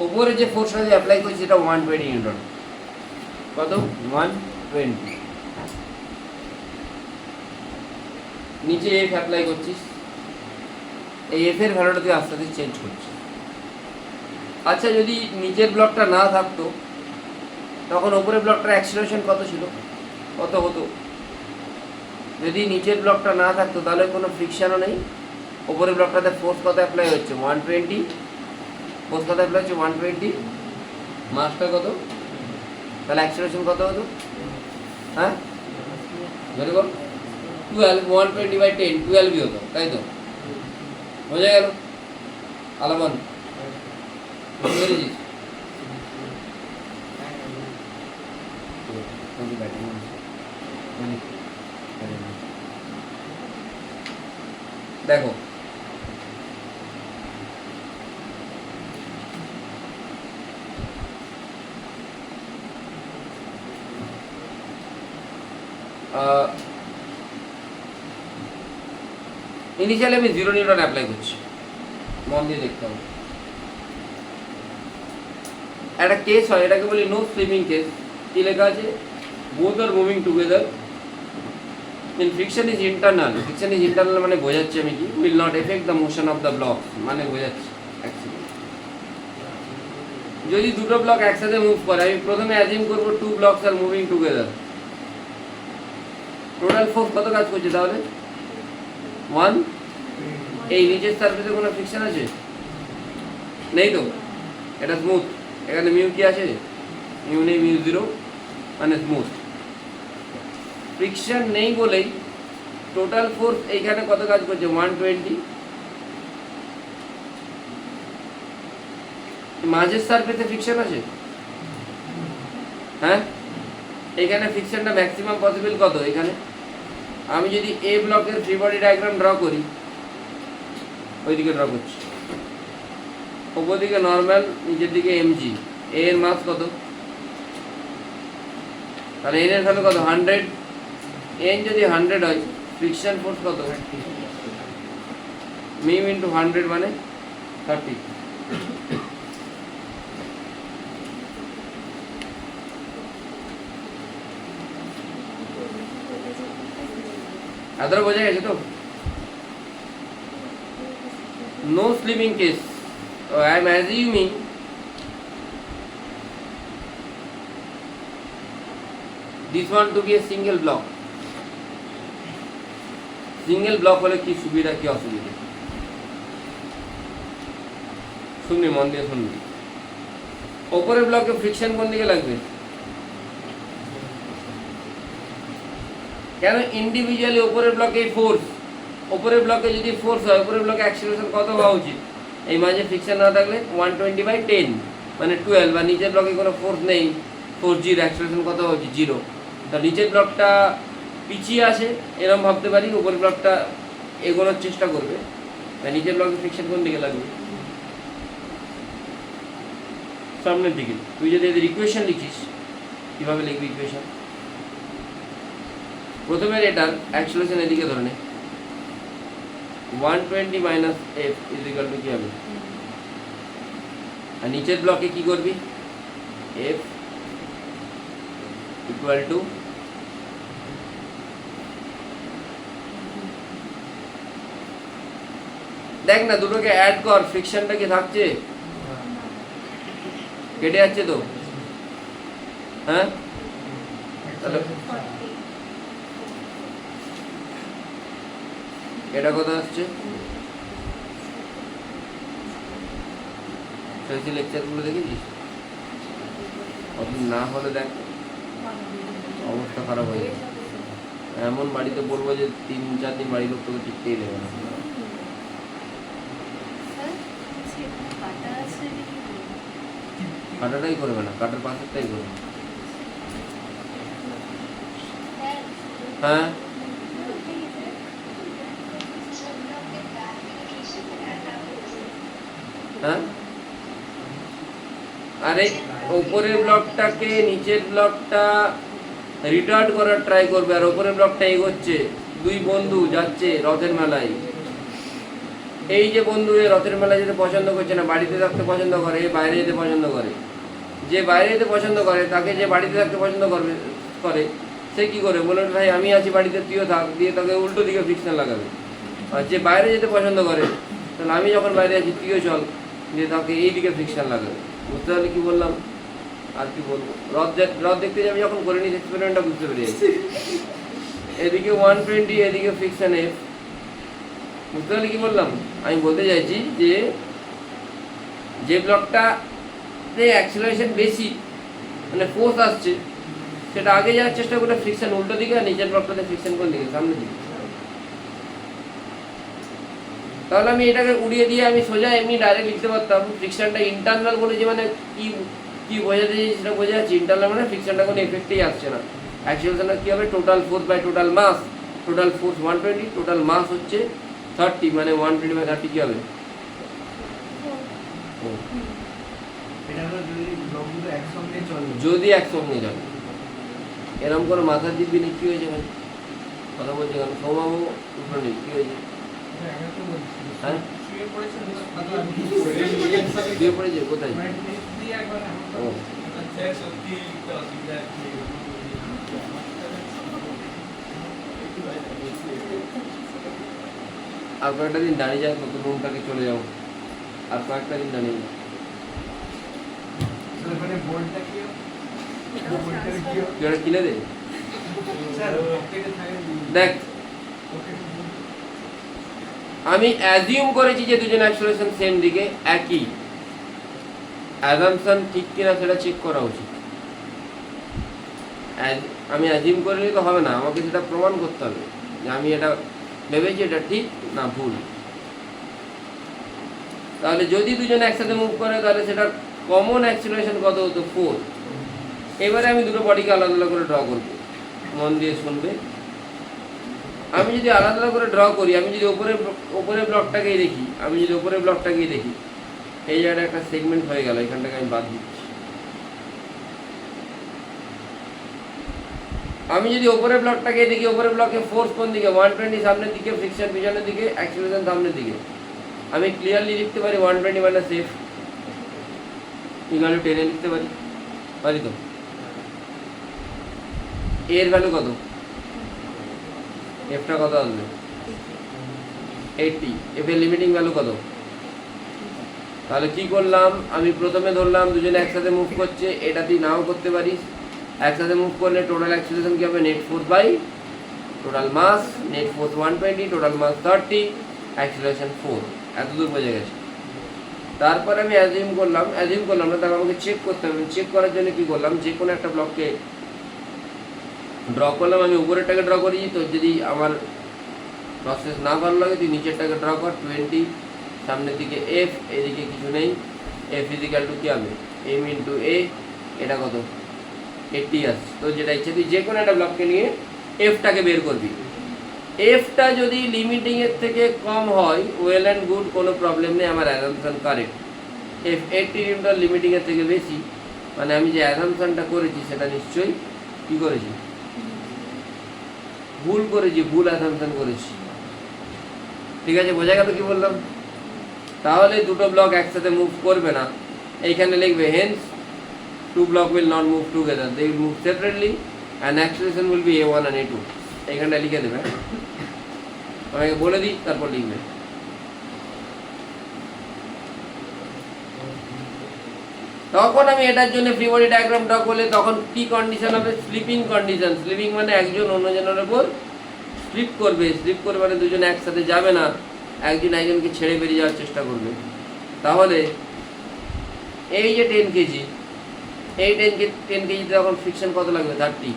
উপরে যে ফোর্সটা যে অ্যাপ্লাই করছে সেটা 120 নিউটন। কত, 120। নিচে এফ অ্যাপ্লাই করছিস, এই এফ এর ভ্যালুটা তুই আস্তে আস্তে চেঞ্জ করছিস। আচ্ছা, যদি নিচের ব্লকটা না থাকতো তখন উপরের ব্লকটার অ্যাক্সিলারেশন কত ছিল, কত হতো? যদি নিচের ব্লকটা না থাকতো তাহলে কোনো ফ্রিকশনও নেই, ওপরের ব্লকটাতে ফোর্স কত অ্যাপ্লাই হচ্ছে, 120। ফোর্স কত অ্যাপ্লাই হচ্ছে, 120। মাসটা কত, তাহলে অ্যাক্সিলারেশন কত হতো? হ্যাঁ, ভেরি গুড, 12। 120/10 12 হতো, তাই তো? বোঝা গেল? আলামান বুঝতে পেরেছিস? দেখো ইনিশিয়ালি আমি 0 নিউটন অ্যাপ্লাই করছি, মন দিয়ে দেখতে হবে। একটা কেস হয়, এটাকে বলি নো স্লিপিং কেস। কি লেখা আছে, both are moving together when friction is internal। friction is internal মানে বোঝাচ্ছি আমি কি, will not affect the motion of the block, মানে বোঝাচ্ছি অ্যাকচুয়ালি যদি দুটো ব্লক একসাথে মুভ করে, আমি প্রথমে অ্যাজিউম করব two blocks are moving together. Total force কত কাজ করছে তাহলে, 1। এই নিচের সারফেসে কোনো ফ্রিকশন আছে, নেই তো, এটা স্মুথ। এখানে মিউ কি আছে, মিউ নেই, মিউ 0 মানে স্মুথ। ফ্রিকশন নেই বলেই টোটাল ফোর্স এইখানে কত কাজ করছে, 120। মাঝের সারফেসে ফ্রিকশন আছে, হ্যাঁ, এখানে ফ্রিকশনটা ম্যাক্সিমাম পসিবল কত, এখানে আমি যদি এ ব্লকের ফ্রি বডি ডায়াগ্রাম ড্র করি, ওইদিকে ড্র করছি, ওপর দিকে নর্মাল, নিচের দিকে এমজি। এ এর মাস কত, তাহলে এন এর ভ্যালু কত, 100। এন যদি 100 হয়, ফ্রিকশন ফোর্স কত, মিউ ইন্টু 100 মানে 30। এতটা বোঝা গেছে তো? No slipping case, I am assuming this one to be a single block. Single block হলে কি সুবিধা কি অসুবিধা শুনবি, মন দিয়ে শুনবি। ওপরের ব্লকে ফ্রিকশন কোন দিকে লাগবে? কেন ইন্ডিভিজুয়ালি ওপরের ব্লকে ফোর্স, ওপরের ব্লকে যদি ফোর্স হয় ওপরের ব্লকে অ্যাক্সিলারেশন কত হওয়া উচিত? এই মাঝে ফ্রিকশন না থাকলে 120/10 মানে 12, বা নিচের ব্লকে কোনো ফোর্স নেই, ফোর্স জিরো, অ্যাক্সিলারেশন কত হওয়া উচিত? 0। তা নিচের ব্লকটা পিছিয়ে আসে এরকম ভাবতে পারি, উপরের ব্লকটা এগোনোর চেষ্টা করবে, তাই নিচের ব্লকে ফ্রিকশন কোন দিকে লাগবে? সামনের দিকে। তুই যদি এদের ইকুয়েশন লিখিস কীভাবে লিখবি ইকুয়েশন? প্রথমে এটার অ্যাক্সিলারেশন এদিকে ধরে নে, 120 minus F is equal to কী হবে? আর নিচের ব্লকে কি করবি? এফ ইকুয়াল টু দেখ না দুটোকে অ্যাড কর, ফ্রিকশনটা কি থাকছে? কেটে যাচ্ছে তো, হ্যাঁ? তাহলে এটা কত আসছে? লেকচারগুলো দেখেছিস? অত না হলে দেখ অবস্থা খারাপ হয়ে যাবে। এমন বাড়িতে বলবো যে 3-4 দিন বাড়ির লোক তোকে টিকতেই দেবে না। কাটাটাই করবে না, কাটার পাশেরটাই করবে। হ্যাঁ হ্যাঁ, আরে উপরের ব্লকটাকে নিচের ব্লকটা রিটার্ড করার ট্রাই করবে, আর উপরের ব্লকটা এগোচ্ছে। দুই বন্ধু যাচ্ছে রথের মেলায়, এই যে বন্ধু এ রথের মেলায় যেতে পছন্দ করছে না, বাড়িতে থাকতে পছন্দ করে, বাইরে যেতে পছন্দ করে। যে বাইরে যেতে পছন্দ করে তাকে যে বাড়িতে থাকতে পছন্দ করে সে কি করে বলে, ভাই আমি আছি বাড়িতে তুইও থাক, দিয়ে তাকে উল্টো দিকে ফ্রিকশন লাগাবে। আর যে বাইরে যেতে পছন্দ করে তাহলে আমি যখন বাইরে আছি তুইও চল, দিয়ে তাকে এই দিকে ফ্রিকশন লাগাবে। বুঝতে পারলে কি বললাম? আর কি বলবো, রথ দেখতে যাবে যখন করে নিস এক্সপেরিমেন্টটা বুঝতে পেরে যাচ্ছি। এদিকে 120, এদিকে ফ্রিকশন এফ। বুঝতে পারলে কি বললাম? আমি বলতে চাইছি যে ব্লকটাতে অ্যাক্সিলারেশন বেশি মানে ফোর্স আসছে সেটা আগে যাওয়ার চেষ্টা করে ফ্রিকশন উল্টো দিকে, আর নিচের ব্লকটাতে ফ্রিকশন কোন দিকে? সামনের দিকে। তাহলে আমি এটাকে উড়িয়ে দিয়ে আমি সোজা এমনি ডাইরেক্ট লিখতে পারতাম ফ্রিকশনটা ইন্টারনাল বলেছি, মানে কি বোঝাতে চাইছি সেটা বোঝা যাচ্ছে। ইন্টারনাল মানে ফ্রিকশনটা কোনো এফেক্টেই আসছে না। অ্যাক্সিলারেশনটা কী হবে? Total force by total mass. Total force 120, total mass হচ্ছে 30, মানে 120/30 কী হবে? যদি একসঙ্গে চলে, এরকম করে মাথার দিব্যি নেই, কী হয়েছে ভাই? কথা বলছে কেন? সৌমাবু উপরে নেই, কী হয়েছে? হ্যাঁ শুয়ে পড়েছে কোথায়? ও আর কয়েকটা দিন দাঁড়িয়ে যায়, নতুন রুমটাকে চলে যাও, আর কয়েকটা দিন দাঁড়িয়ে যাও। কিনে দে। দেখ আমি অ্যাজিউম করেছি যে দুজন অ্যাক্সিলারেশন সেম দিকে, একই। অ্যাজাম্পশন ঠিক কিনা সেটা চেক করা উচিত। আমি অ্যাজিউম করে নিলে তো হবে না, আমাকে সেটা প্রমাণ করতে হবে যে আমি এটা ভেবেছি এটা ঠিক না ভুল। তাহলে যদি দুজন একসাথে মুভ করে তাহলে সেটা কমন অ্যাক্সিলারেশন কত হতো? 4। এবারে আমি দুটো বডিকে আলাদা আলাদা করে ড্র করব, মন দিয়ে শুনবে। আমি যদি আলাদা আলাদা করে ড্র করি, আমি যদি ওপরের ব্লকটাকেই দেখি, এই জায়গাটা একটা সেগমেন্ট হয়ে গেল, এখানটাকে আমি বাদ দিচ্ছি। আমি যদি ওপরের ব্লকটাকে দেখি, ওপরের ব্লকে ফোর্স কোন দিকে? 120 সামনের দিকে, ফ্রিকশন পিছনের দিকে, অ্যাক্সিলারেশন সামনের দিকে। আমি ক্লিয়ারলি লিখতে পারি 120 মাইনাস এফ ইকুয়াল টু 10 লিখতে পারি তো? এর ভ্যালু কত? এফটা কত আসবে 80, এফ এর লিমিটিং ভ্যালু কত? তাহলে কি করলাম, আমি প্রথমে ধরলাম দুজনে একসাথে মুভ করছে, এটা তুই নাও করতে পারিস। একসাথে মুভ করলে টোটাল অ্যাক্সিলারেশন কি হবে, net force by total mass, net force 120, total mass 30, acceleration 4, এত দূর বোঝা গেছে। তারপর আমি অ্যাজিউম করলাম না, তারপর আমাকে চেক করতে হবে। চেক করার জন্য কি করলাম, যে কোনো একটা ব্লককে ড্র করলাম। আমি উপরেরটাকে ড্র করেছি, তো যদি আমার প্রসেস না ভালো লাগে তুই নিচেরটাকে ড্র কর। 20, সামনের দিকে এফ, এদিকে কিছু নেই। এফ ইজিক্যাল টু কী হবে, এম ইন্টু এ, এটা কত 80 আসছে। তো যেটা ইচ্ছে তুই যে কোনো একটা ব্লককে নিয়ে এফটাকে বের করবি। এফটা যদি লিমিটিংয়ের থেকে কম হয়, ওয়েল অ্যান্ড গুড, কোনো প্রবলেম নেই, আমার অ্যাজাম্পশন কারেক্ট। এফ 80 নিউটন লিমিটিংয়ের থেকে বেশি, মানে আমি যে অ্যাজাম্পশনটা করেছি সেটা নিশ্চয়ই কী করেছি, ভুল করেছি, ভুল অ্যাসাম্পশন করেছি। ঠিক আছে, বোঝা গেল কি বললাম? তাহলে দুটো ব্লক একসাথে মুভ করবে না। এইখানে লিখবে hence two block will not move together, they will move separately and acceleration will be A1 and A2। এইখানটা লিখে দেবে, আমাকে বলে দিই, তারপর লিখবে। তখন আমি এটার জন্য ফ্রি বডি ডায়াগ্রাম ড্র করলে তখন কি কন্ডিশন হবে, স্লিপিং কন্ডিশন। স্লিপিং মানে একজন অন্যজনের উপর স্লিপ করবে। স্লিপ করবে মানে দুজন একসাথে যাবে না, একজন একজনকে ছেড়ে বেরিয়ে যাওয়ার চেষ্টা করবে। তাহলে এই যে 10 কেজি, এই 10 কেজিতে তখন ফ্রিকশন কত লাগবে, 30,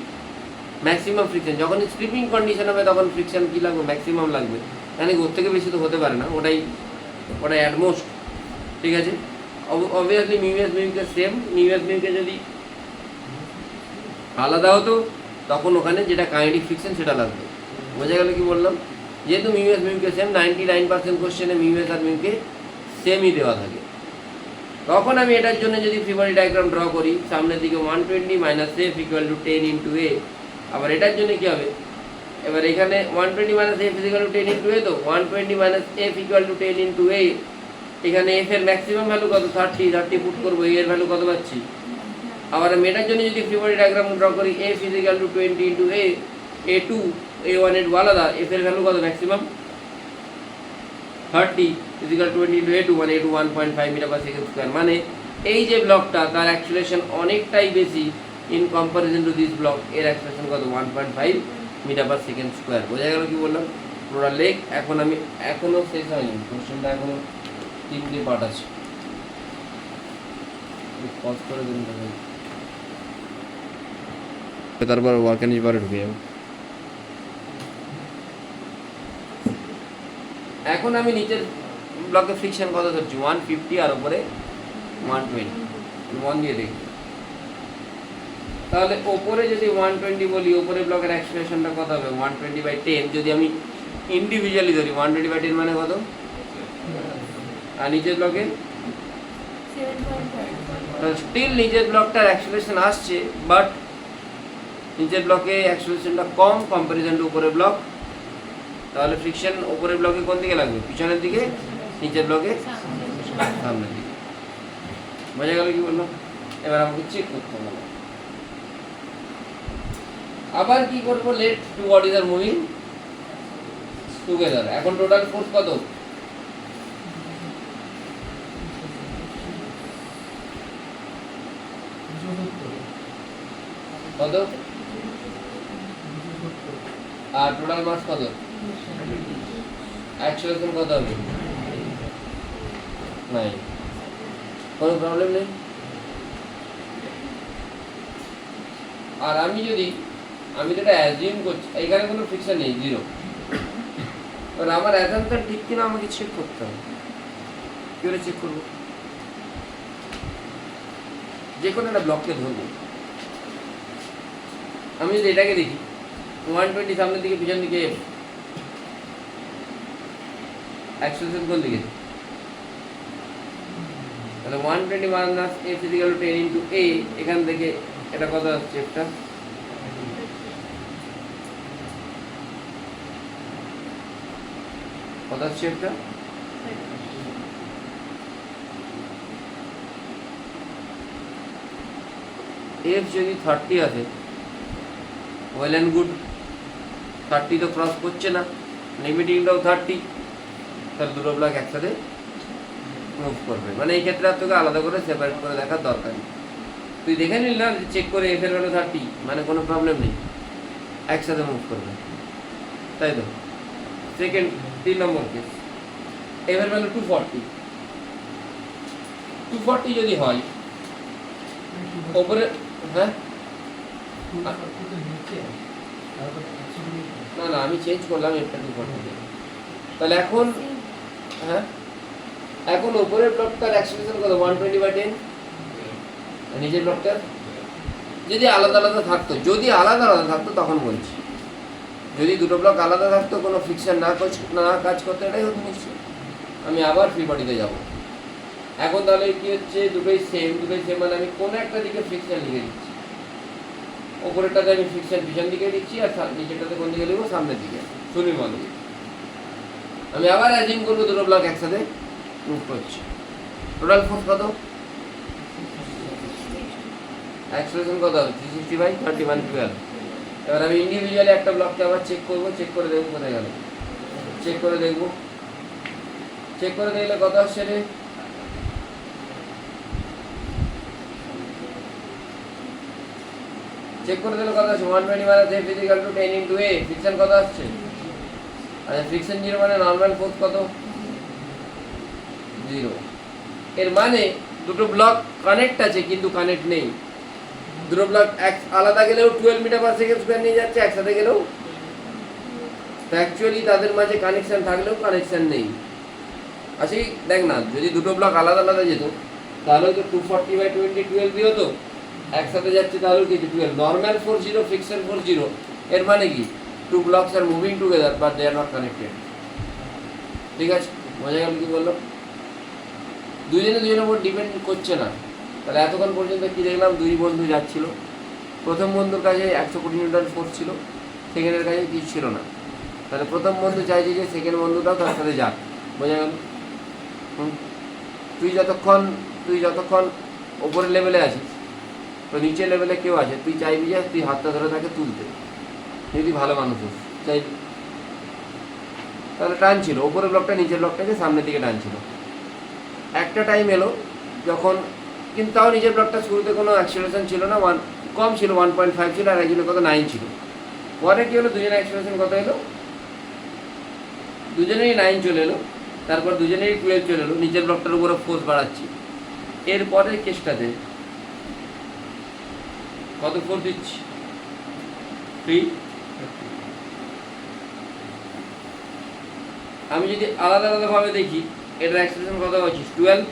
ম্যাক্সিমাম ফ্রিকশন। যখন স্লিপিং কন্ডিশন হবে তখন ফ্রিকশন কী লাগবে, ম্যাক্সিমাম লাগবে, মানে ওর থেকে বেশি তো হতে পারে না, ওটাই অ্যাটমোস্ট। ঠিক আছে, অবভিয়াসলি মিউএস মিউকে সেম। মিউএস মিউকে যদি আলাদা হতো তখন ওখানে যেটা কাইনেটিক ফ্রিকশন সেটা লাগবে। বোঝা গেল কি বললাম? যেহেতু মিউএস মিউকে সেম, 99% কোশ্চেনে মিউএস আর মিউকে সেমই দেওয়া থাকে। তখন আমি এটার জন্য যদি ফ্রি বডি ডায়াগ্রাম ড্র করি, সামনের দিকে 120 minus F equal to 10 into A. আবার এটার জন্য কী হবে, এবার এখানে 120 minus F equal to 10 into A, তো 120 minus F equal to 10 into A. এখানে এফ এর ম্যাক্সিমাম ভ্যালু কত, 30 ফুট করবো, এ এর ভ্যালু কত পাচ্ছি। আবার আমি এটার জন্য যদি ফ্রি বডি ডায়াগ্রাম ড্র করি, এফ ইজিক্যাল টু 20 ইন্টু এ, A2 A1 এর আলাদা, এফ এর ভ্যালু কত maximum 30 is equal two 20 into A2, মানে A2 1.5 metre per second square. মানে এই যে ব্লকটা তার অ্যাক্সিলারেশন অনেকটাই বেশি in comparison to this block, এর অ্যাক্সিলারেশন কত 1.5 মিটার পার সেকেন্ড স্কোয়ার। বোঝা গেল কি বললাম? পুরো লেখ। এখন আমি এখনও শেষ হয়নি, কোশ্চেনটা এখনও 3টে পার্ট আছে, পজ করে দিন, তারপর ওয়ার্ক এন্ড পারে ঢুকে যাবো। এখন আমি নিচের ব্লকে ফ্রিকশন কত ধরছি, 150 আর উপরে 120, 1 দিয়ে দেখি। তাহলে ওপরে যদি 120 বলি, ওপরে ব্লকের অ্যাক্সিলারেশনটা কত হবে, 120/10। যদি আমি ইন্ডিভিজুয়ালি ধরি 120/10 মানে কত, আর নিচের ব্লকে স্টিল নিচের ব্লকটার অ্যাক্সিলারেশন আসছে, বাট নিচের ব্লকে অ্যাক্সিলারেশনটা কম কম্পারিজন টু উপরের ব্লক। তাহলে ফ্রিকশন উপরের ব্লকে কোন দিকে লাগবে, পিছনের দিকে, নিচের ব্লকে সামনের দিকে। বোঝা গেল কি বললাম? এবার আমাকে চেক করতে হবে। আবার কি করবো, let two bodies are moving together. এখন টোটাল ফোর্স কত, কত, আর টোটাল মাস কত, অ্যাক্সিলারেশন কত হবে, নাই, কোনো প্রবলেম নেই। আর আমি যেটা অ্যাজিউম করছি, এখানে কোনো ফ্রিকশন নেই, 0। এবার আমার অ্যাজাম্পশন ঠিক কিনা আমাকে চেক করতে হবে। কী করে চেক করবো, যে কোনো একটা ব্লককে ধরবো। আমি যদি এটাকে দেখি, 120 সামনের দিকে, পিছন দিকে এফ, অ্যাক্সিলারেশন কোন দিকে, তাহলে 120 minus F equal to 10 into A. এখান থেকে এটা কত আসছে, একটা কত আসছে, একটা এফ যদি 30 আছে, ওয়েল অ্যান্ড গুড, 30 তো ক্রস করছে না, লিমিটিংটাও 30, তাহলে দুটো ব্লক একসাথে মুভ করবে। মানে এই ক্ষেত্রে আর তোকে আলাদা করে সেপারেট করে দেখার দরকার নেই, তুই দেখে নিল না চেক করে এফ এর ভ্যালু 30, মানে কোনো প্রবলেম নেই, একসাথে মুভ করবে, তাই তো। সেকেন্ড 3 নম্বর কেস, এফ এর ভ্যালু 240 যদি হয় ওপরে, হ্যাঁ না না আমি চেঞ্জ করলাম এফটা 240, তাহলে এখন হ্যাঁ এখন উপরের ব্লকটার অ্যাক্সিলারেশন কত 120/10, নিচের ব্লকটার যদি আলাদা আলাদা থাকতো, যদি আলাদা আলাদা থাকতো তখন বলছি, যদি দুটো ব্লক আলাদা থাকতো কোনো ফ্রিকশন না কাজ করতে, এটাই হতো নিশ্চয়। আমি আবার ফ্রি বডিতে যাব, এখন তাহলে কি হচ্ছে দুটোই সেম মানে আমি কোনো একটা দিকে ফ্রিকশন লিখে দিচ্ছি, ওপরেরটাতে আমি ফ্রিকশন পিছন দিকে দিচ্ছি আর নিচেরটাতে কোন দিকে লিখবো সামনের দিকে, সুনির মানে আমি আবার অ্যাজিউম করবো দুটো ব্লক একসাথে মুভ করছে। টোটাল ফোর্স কত, অ্যাক্সেলারেশন কত হবে 360/3112। এবার আমি ইন্ডিভিজুয়ালি একটা ব্লককে আবার চেক করবো, চেক করে দেখবো কোথায় গেল, চেক করে দেখবো, চেক করে দেখলে কত আসছে রে, চেক করে দিলে কত আসছে 120 - F = 10 × A, ফ্রিকশন কত আসছে, আচ্ছা ফ্রিকশন 0 মানে নরমাল ফোর্স কত 0। এর মানে দুটো ব্লক কানেক্ট আছে কিন্তু কানেক্ট নেই, দুটো ব্লক আলাদা গেলেও 12 মিটার/সেকেন্ড নিয়ে যাচ্ছে, একসাথে গেলেও, তো অ্যাকচুয়ালি তাদের মাঝে কানেকশন থাকলেও কানেকশন নেই। আচ্ছা দেখ না, যদি দুটো ব্লক আলাদা আলাদা যেত তাহলে তো 240/20 12 হতো, একসাথে যাচ্ছে তাহলে কিছু 12, নরমাল ফোর্স 0, ফ্রিকশন ফোর্স 0, এর মানে কি two blocks are moving together but they are not connected. ঠিক আছে, বোঝা গেল কি বললো, দুজনের উপর ডিপেন্ড করছে না। তাহলে এতক্ষণ পর্যন্ত কি দেখলাম, দুই বন্ধু যাচ্ছিল, প্রথম বন্ধুর কাছে 100 কোটি নিউটন ফোর্স ছিল, সেকেন্ডের কাছে কিছু ছিল না, তাহলে প্রথম বন্ধু চাইছে যে সেকেন্ড বন্ধুটাও তার সাথে যাক, বোঝা গেল। তুই যতক্ষণ ওপরের লেভেলে আছিস, তো নিচের লেভেলে কেউ আছে, তুই চাইবি যে তুই হাতটা ধরে তাকে তুলতে, যদি ভালো মানুষ হোস চাইবি, তাহলে টানছিল ওপরের ব্লকটা নিচের ব্লকটাকে সামনের দিকে টানছিল। একটা টাইম এলো যখন, কিন্তু তাও নিচের ব্লকটা শুরুতে কোনো অ্যাক্সিলারেশন ছিল না, কম ছিল 1.5 ছিল, আর একজনের কত 9 ছিল। পরে কি হলো, দুজনের অ্যাক্সিলারেশন কত এলো, দুজনেরই 9 চলে এলো, তারপর দুজনেরই 12 চলে এলো, নিচের ব্লকটার উপরে ফোর্স বাড়াচ্ছি। এরপরের কেসটাতে কত ফোর্স দিচ্ছি 3, আমি যদি আলাদা আলাদাভাবে দেখি এটার অ্যাক্সিলারেশন কত হওয়া উচিত 12,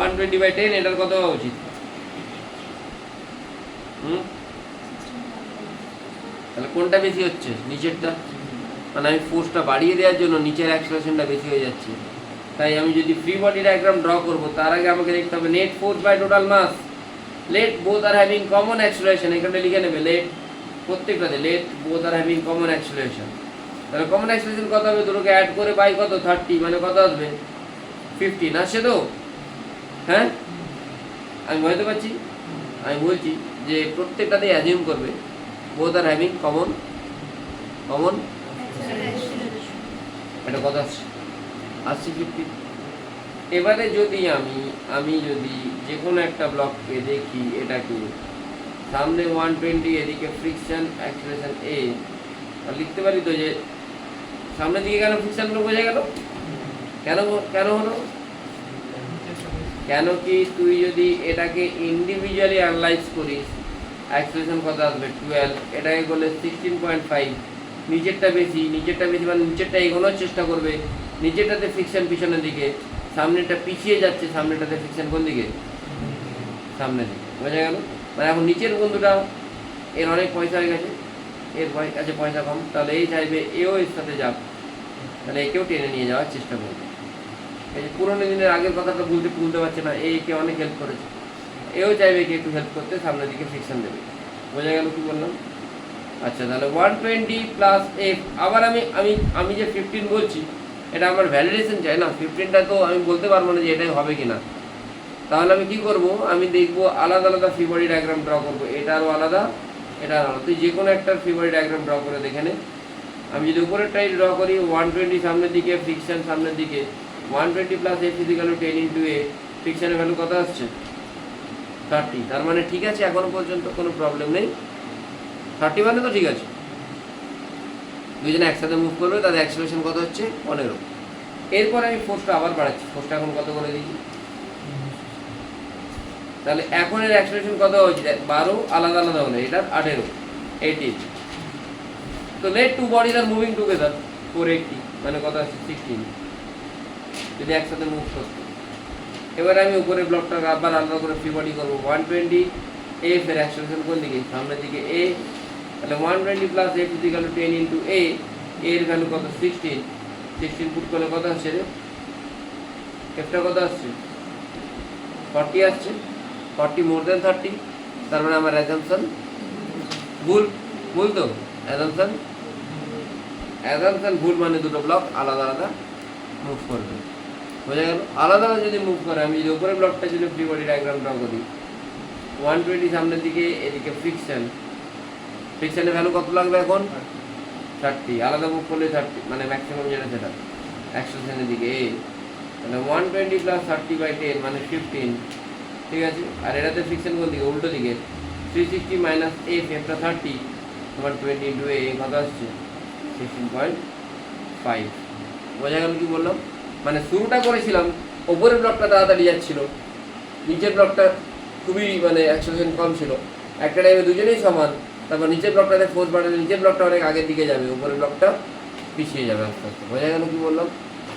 120/10, এটার কত হওয়া উচিত, তাহলে কোনটা বেশি হচ্ছে, নিচেরটা, মানে আমি ফোর্সটা বাড়িয়ে দেওয়ার জন্য নিচের অ্যাক্সিলারেশনটা বেশি হয়ে যাচ্ছে। তাই আমি যদি ফ্রি বডি ডায়াগ্রাম ড্র করবো তার আগে আমাকে দেখতে হবে net force by total mass, let both are having common acceleration, এখানে লিখে নেবে লেট, প্রত্যেকটাতে let both are having common acceleration. তাহলে কমন অ্যাক্সিলারেশন কত হবে, দুটোকে অ্যাড করে বাই কত 30, মানে কত আসবে 15, আসছে তো, হ্যাঁ আমি বুঝতে পারছি। আমি বলছি যে প্রত্যেকটাতে অ্যাজিউম করবে বোথ আর হ্যাভিং কমন এটা কত আসছে 50। এবারে যদি আমি যদি যে কোনো একটা ব্লককে দেখি, এটাকে সামনে 120, এদিকে ফ্রিকশন অ্যাক্সিলারেশন এ, আর লিখতে পারি তো যে সামনের দিকে কেন ফ্রিকশনগুলো বোঝা গেল, কেন হলো, কেন কি তুই যদি এটাকে ইন্ডিভিজুয়ালি অ্যানালাইজ করিস অ্যাক্সিলারেশন কত আসবে 12, এটাকে করলে 16.5, নিচেরটা বেশি মানে নিচেরটা এগোনোর চেষ্টা করবে, নিচেরটাতে ফ্রিকশন পিছনের দিকে, সামনেটা পিছিয়ে যাচ্ছে, সামনেটাতে ফ্রিকশন কোন দিকে সামনের দিকে, বোঝা গেল। মানে এখন নিচের বন্ধুটা এর অনেক পয়সা হয়ে গেছে, এর কাছে পয়সা কম, তাহলে এই চাইবে এও এর সাথে যাক, তাহলে একেও টেনে নিয়ে যাওয়ার চেষ্টা করবে। এই যে পুরোনো দিনের আগের কথাটা ভুলতে পারছে না, একে অনেক হেল্প করেছে, এও চাইবে একে একটু হেল্প করতে, সামনের দিকে ফ্রিকশন দেবে, বোঝা গেল কি বললাম। আচ্ছা তাহলে 120 + F, আবার আমি যে 15 বলছি এটা আমার ভ্যালিডেশন চাই না, 15টা তো আমি বলতে পারবো না যে এটাই হবে কিনা, তাহলে আমি কি করব, আমি দেখবো আলাদা আলাদা ফ্রি বডি ডায়াগ্রাম ড্র করবো, এটারও আলাদা, এটার আলাদা, তুই যে কোনো একটা ফ্রি বডি ডায়াগ্রাম ড্র করে দেখে নে আমি যদি উপরেরটাই ড্র করি 120 সামনের দিকে, ফ্রিকশন সামনের দিকে, 120 plus F equal to 10 into A, ফ্রিকশনের ভ্যালু কত আসছে 30। তার মানে ঠিক আছে, এখনো পর্যন্ত কোনো প্রবলেম নেই। 30 মানে তো ঠিক আছে, দুজনে একসাথে মুভ করবে, তাদের অ্যাক্সেলারেশন কত হচ্ছে 15। এরপর আমি ফোর্সটা আবার বাড়াচ্ছি, ফোর্সটা এখন কত করে দিয়েছি, তাহলে এখন এর অ্যাক্সেলারেশন কত হচ্ছে 12 আলাদা আলাদা হলে, এটার 18 18। তো let two bodies are moving together 480 মানে কত আসছে 16 যদি একসাথে মুভ করতে। এবার আমি উপরে ব্লকটা আবার আলাদা করে ফ্রি বডি করবো। 120 এফ এর অ্যাক্সেলারেশন কোন দিকে, সামনের দিকে এ, তাহলে 120 plus F equal to 10 into A, এর ভ্যালু কত 16, 16 পুট করলে কত আসছে রে, এফটা কত আসছে 40 আসছে, 40 মোর দেন 30। তার মানে আমার অ্যাজাম্পশন ভুল, ভুল তো অ্যাজাম্পশন ভুল, মানে দুটো ব্লক আলাদা আলাদা মুভ করবে, বোঝা গেল। আলাদা আলাদা যদি মুভ করে, আমি যদি উপরের ব্লকটা যদি ফ্রি বডি ডায়াগ্রাম ড্র করি, 120 সামনের দিকে, এদিকে ফ্রিকশন, ফ্রিকশনের ভ্যালু কত লাগবে এখন 30, আলাদা মুভ করলে 30 মানে ম্যাক্সিমাম যেটা সেটা অ্যাক্সেলারেশনের দিকে এ, তাহলে 120 প্লাস 30/10 মানে 15, ঠিক আছে। আর এটাতে ফ্রিকশন কোন দিকে, উল্টো দিকে, 360 মাইনাস এফ, এফটা 30, তোমার 20 ইন্টু এ কত আসছে 16.5। বোঝা গেল কি বললাম, মানে শুরুটা করেছিলাম ওপরের ব্লকটা তাড়াতাড়ি যাচ্ছিল, নিচের ব্লকটা খুবই মানে অ্যাক্সেলারেশন কম ছিল, একটা টাইমে দুজনেই সমান। তারপর নিচের ব্লকটাতে ফোর্স বাড়ালে নিচের ব্লকটা অনেক আগের দিকে যাবে, উপরের ব্লকটা পিছিয়ে যাবে আস্তে আস্তে। বোঝা গেল কি বললাম,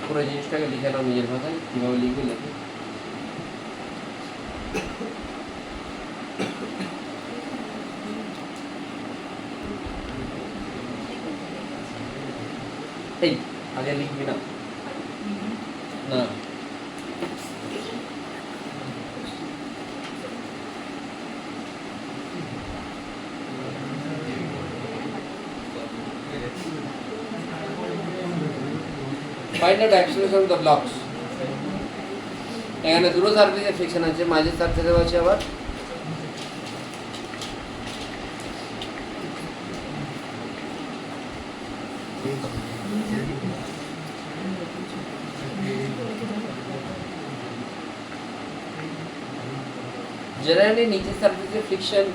পুরো জিনিসটাকে লিখে নাও নিজের ভাষায়, কীভাবে লিখবে লেখো। এই আগে লিখবি না, না find out acceleration of the blocks। এখানে দুটো সারফেসে ফ্রিকশন আছে, মাঝের সারফেসে আছে আবার জেনারেলি নিচের সারফেসে ফ্রিকশন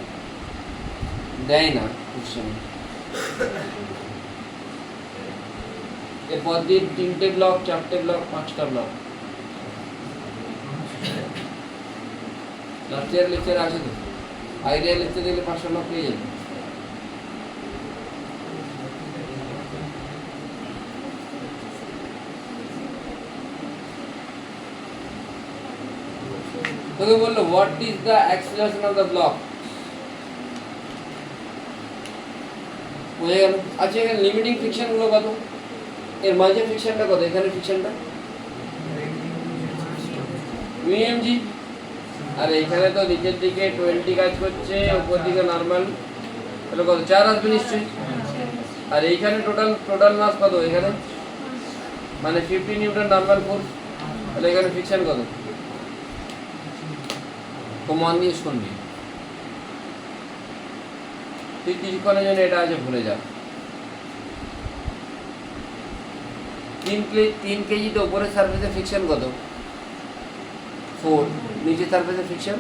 দেয় না ফ্রিকশন। এরপর দিয়ে 3টে ব্লক, 4টে ব্লক, 5টা ব্লক, লাস্ট ইয়ার লেকচার আছে তো, আইডিয়া লেকচার দিলে 5টা ব্লক পেয়ে যাবে। তোকে বললো what is the acceleration of the block, বোঝা গেল। আচ্ছা এখানে লিমিটিং ফ্রিকশন গুলো কত, এর মাঝে ফ্রিকশনটা কত, এখানে ফ্রিকশনটা মিএমজি, আর এখানে তো নিচের দিকে 20 কাজ করছে, উপর দিকে নরমাল, তাহলে কত 4 আসবে নিশ্চয়ই। আর এইখানে টোটাল মাস কত, এখানে মানে 50 নিউটন নরমাল ফোর্স, তাহলে এখানে ফ্রিকশন কত, কমান দিয়ে শুনবি তুই কিছুক্ষণের জন্য, এটা আছে ভুলে যা। 3 কেজিতে উপরের সারফেসে ফ্রিকশন কত 4, নিচের সারফেসে ফ্রিকশন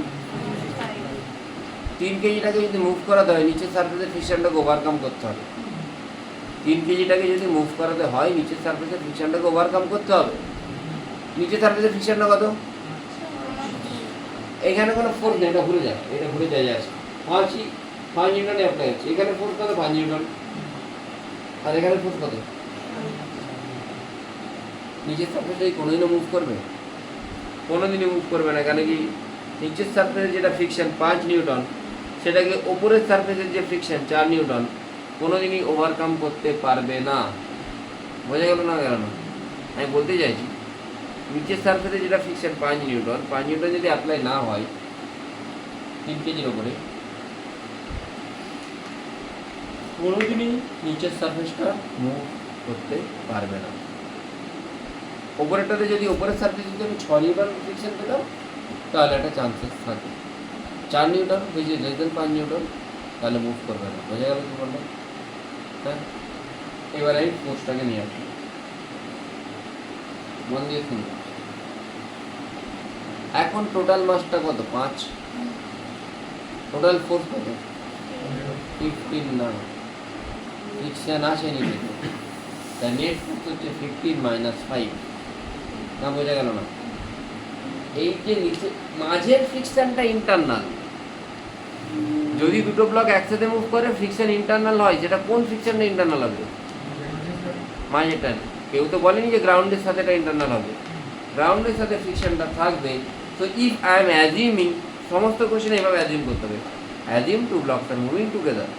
3 কেজিটাকে যদি মুভ করাতে হয় নিচের সারফেসে ফ্রিকশনটাকে ওভারকাম করতে হবে। 3 কেজিটাকে যদি মুভ করাতে হয় নিচের সারফেসে ফ্রিকশনটাকে ওভারকাম করতে হবে। নিচের সারফেসে ফ্রিকশনটা কত, এখানে কোনো ফোর্স নেই, এটা ভুলে যায়, এটা ভুলে যায় আছে 5 নিউটন অ্যাপ্লাই হচ্ছে, এখানে ফোর্স কত 5 নিউটন, আর এখানে ফোর্স কত, নিচের সারফেসে কোনোদিনও মুভ করবে, কোনোদিনই মুভ করবে না। কেন কি নিচের সারফেসে যেটা ফ্রিকশন 5 নিউটন, সেটাকে ওপরের সারফেসের যে ফ্রিকশন 4 নিউটন কোনোদিনই ওভারকাম করতে পারবে না। বোঝা গেল না, গেল না? আমি বলতে চাইছি নিচের সারফেসে যেটা ফ্রিকশন 5 নিউটন যদি অ্যাপ্লাই না হয় 3 কেজির ওপরে, কোনোদিনই নিচের সারফেসটা মুভ করতে পারবে না। ওপরেরটাতে যদি ওপরের সারফেসে যদি আমি 6 নিউটন ফ্রিকশন পেতাম তাহলে একটা চান্সেস থাকে, 4 Newton which is less than 5 Newton, তাহলে মুভ করবে না। বোঝা গেল কি বললাম? হ্যাঁ, এবার আমি ফোর্সটাকে নিয়ে আসি, মন দিয়ে শুনুন। এখন টোটাল মাসটা কত? 5। টোটাল ফোর্স কত? 15 না, ফ্রিকশন আসেনি কিন্তু, তাই নেট ফোর্স হচ্ছে 15 মাইনাস 5। না, বোঝা গেল না? এই যে নিচে মাঝের ফ্রিকশনটা ইন্টারনাল, যদি দুটো ব্লক একসাথে মুভ করে ফ্রিকশন ইন্টারনাল হয়, যেটা কোন ফ্রিকশনটা ইন্টারনাল হবে? মাঝেরটা। কেউ তো বলেনি যে গ্রাউন্ডের সাথে এটা ইন্টারনাল হবে, গ্রাউন্ডের সাথে ফ্রিকশনটা থাকবে। তো ইফ আই এম অ্যাজিউমিং, সমস্ত কোশ্চেন এভাবে অ্যাজিউম করতে হবে, assume two blocks are moving together,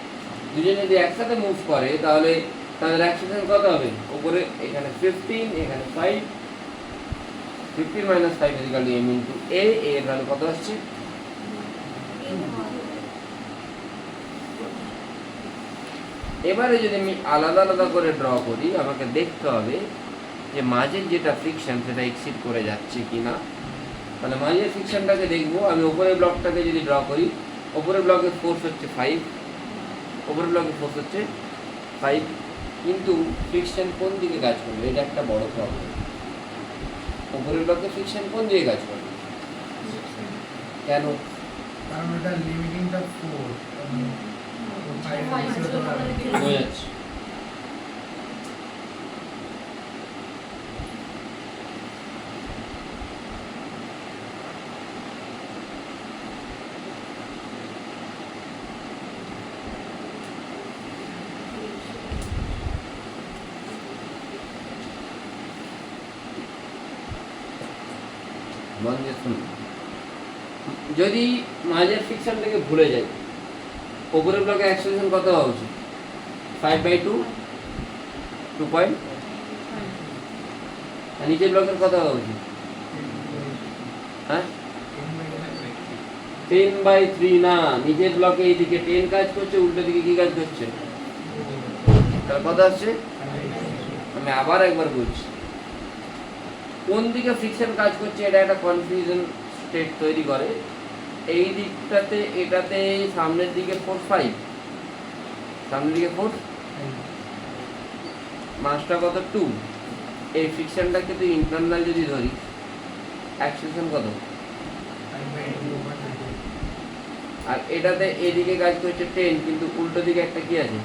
দুজন যদি একসাথে মুভ করে তাহলে তাদের অ্যাক্সিলেশন কত হবে? উপরে এখানে 15, এখানে 5, 15 minus 5 equal to m into a, এর ভ্যালু কত আসছে? এবারে যদি আমি আলাদা আলাদা করে ড্র করি, আমাকে দেখতে হবে যে মাঝের যেটা ফ্রিকশন সেটা এক্সিড করে যাচ্ছে কি না। তাহলে মাঝের ফ্রিকশনটাকে দেখবো। আমি ওপরের ব্লকটাকে যদি ড্র করি, ওপরের ব্লকের ফোর্স হচ্ছে 5, ওপরের ব্লকের ফোর্স হচ্ছে 5, কিন্তু ফ্রিকশন কোন দিকে কাজ করবে? এটা একটা বড় প্রবলেম। ওপরের ব্লকের ফ্রিকশন কোন দিকে কাজ করবে? কেন? কারণ এটা লিমিটিংটা 4 বোঝাচ্ছে। মন দিয়ে শুনুন। যদি মাঝের ফ্রিকশনটাকে ভুলে যাই, ওপরের ব্লকে অ্যাক্সেলারেশন কত হওয়া উচিত? 5/2, 2 পয়েন্ট। আর নিচের ব্লকের কত হওয়া উচিত? হ্যাঁ, 10/3 না, নিচের ব্লকে এইদিকে 10 কাজ করছে, উল্টো দিকে কি কাজ করছে? তার কত আসছে? আমি আবার একবার বলছি, কোন দিকে ফ্রিকশন কাজ করছে এটা একটা কনফিউশন স্টেট তৈরি করে। এই দিকটাতে এটাতে সামনের দিকে 4, 5, সামনের দিকে 4, মাসটা কত? 2। এই ফ্রিকশনটাকে তুই ইন্টারনাল যদি ধরি, অ্যাক্সেলারেশন কত? আর এটাতে এদিকে কাজ করছে 10, কিন্তু উল্টো দিকে একটা কি আছে?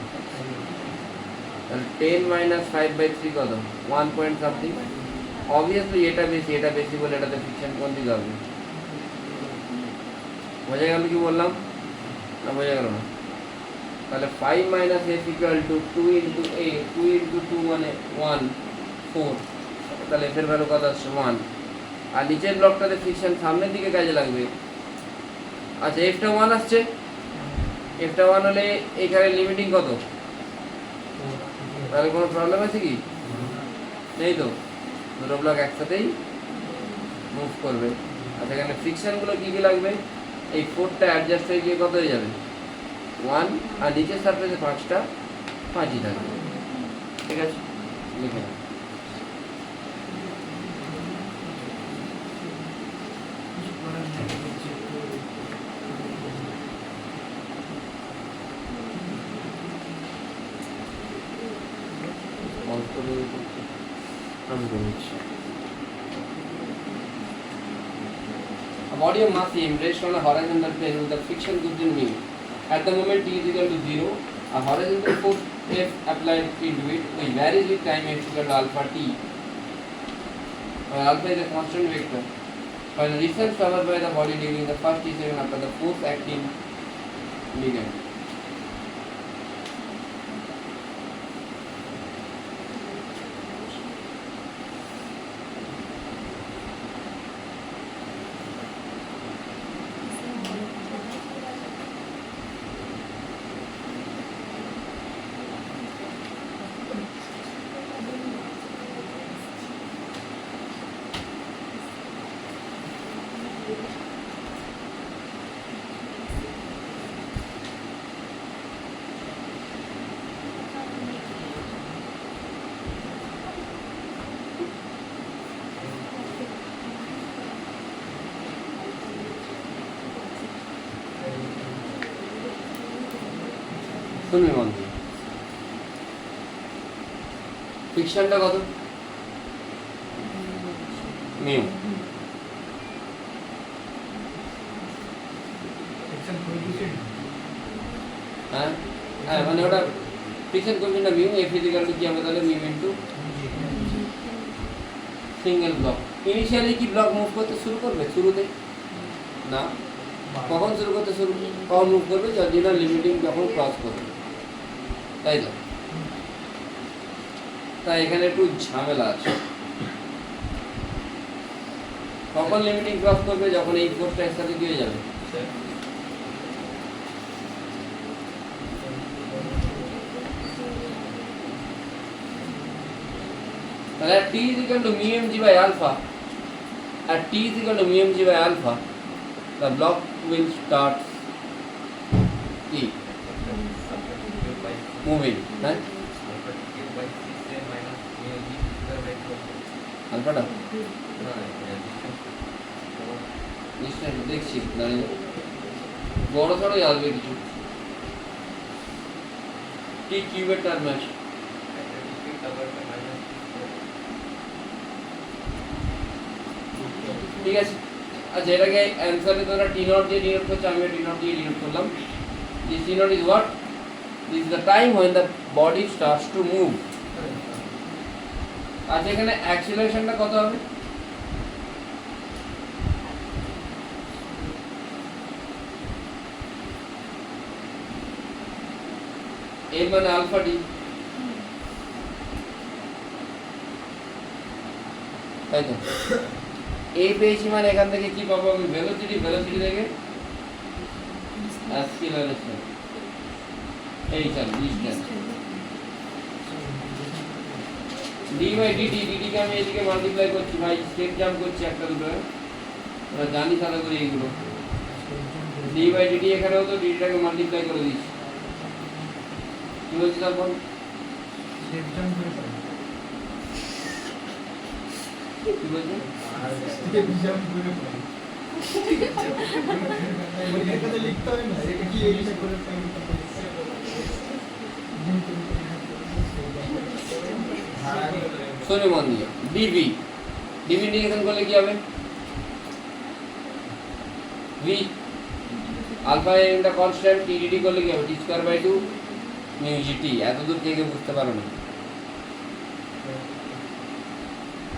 তাহলে 10 মাইনাস 5/3 কত? 1 পয়েন্ট সামথিং। অবভিয়াসলি এটা বেশি বলে এটাতে ফ্রিকশন কোন দিকে হবে? বোঝা গেল কি বললাম? না বোঝা গেল না? তাহলে 5 minus f equal to 2 into a, 2 into 2 মানে 1, 4, তাহলে f এর ভ্যালু কত আসছে? 1। আর নিচের ব্লকটাতে ফ্রিকশন সামনের দিকে কাজে লাগবে। আচ্ছা, এফটা 1 আসছে, এফটা 1 হলে এখানে লিমিটিং কত? তাহলে কোনো প্রবলেম আছে কি? নেই তো, দুটো ব্লক একসাথেই মুভ করবে। আচ্ছা, এখানে ফ্রিকশনগুলো কী কী লাগবে? এই 4টা অ্যাডজাস্ট হয়ে গিয়ে কত হয়ে যাবে? 1, আর নিচের সারফেসে 5টা 5ই থাকবে। ঠিক আছে, লিখে নাও। আমি বলছি, a body of mass m rests on a horizontal plane with the friction constant mu. At the moment t is equal to 0, a horizontal force F applied into it, which varies with time f equal to alpha t, where alpha is a constant vector. Find the distance covered by the body during the first t second after the force acting began. শুনবি মন দিয়ে। ফ্রিকশনটা কত? Mu. Section coefficient হ্যাঁ হ্যাঁ, মানে ওটা friction কোএফিসিয়েন্টটা mu, F equal to কি হবে তাহলে mu into single block. Initially কি ব্লক মুভ করতে শুরু করবে শুরুতে? না। কখন শুরু করতে শুরু কখন মুভ করবে? যখন লিমিটিং যখন ক্রস করবে, তাই তো? তাই এখানে একটু ঝামেলা আছে। কখন লিমিটিং ক্রস করবে? যখন এই ফোর্সটা একসাথে কি হয়ে যাবে, তাহলে at t is equal to mu mg by alpha, at t is equal to mu mg by alpha, the block will start moving, right? আলফাটা নিশ্চয় দেখছি দাঁড়িয়ে বড় সড়ই আসবে কিছু টি কিউবের টার্ম আছে। ঠিক আছে, আচ্ছা এটাকে অ্যান্সারে তোমরা টি নট দিয়ে ডিনোট করছো, আমি টি নট দিয়ে ডিনোট করলাম। This T not is what? This is the time when the body starts to move. আচ্ছা এখানে অ্যাক্সিলারেশনটা কত হবে? এর মানে আলফা ডি, তাই তো? এই পেয়েছি মানে এখান থেকে কি পাবো আমি? ভেলোসিটি, ভেলোসিটি থেকে অ্যাক্সিলারেশন, এই চল ডিসটেন্স ডি বাই ডিটি, ডিটিকে আমি এদিকে মাল্টিপ্লাই করছি ভাই, স্টেপ জাম্প করছি একটা দুটো, আমরা জানি সাদা করে এইগুলো। ডি বাই ডিটি এখানেও তো ডিটিটাকে মাল্টিপ্লাই করে দিচ্ছি। কি বলছি তারপর? স্টেপ জাম্প করে পাই, কি বলছি? স্টেপ জাম্প করে পাই। এটাতে লিখতে হয় না, এটা কি এইটা করে পাই? শোনো মন দিয়ে, ডিভি, ডিভি ইন্টিগ্রেশন করলে কি হবে? ভি আলফা এটা কনস্ট্যান্ট, টিডিটি করলে কি হবে? টি স্কয়ার বাই 2 মিউ জিটি। এত দূর থেকে বুঝতে পারো না?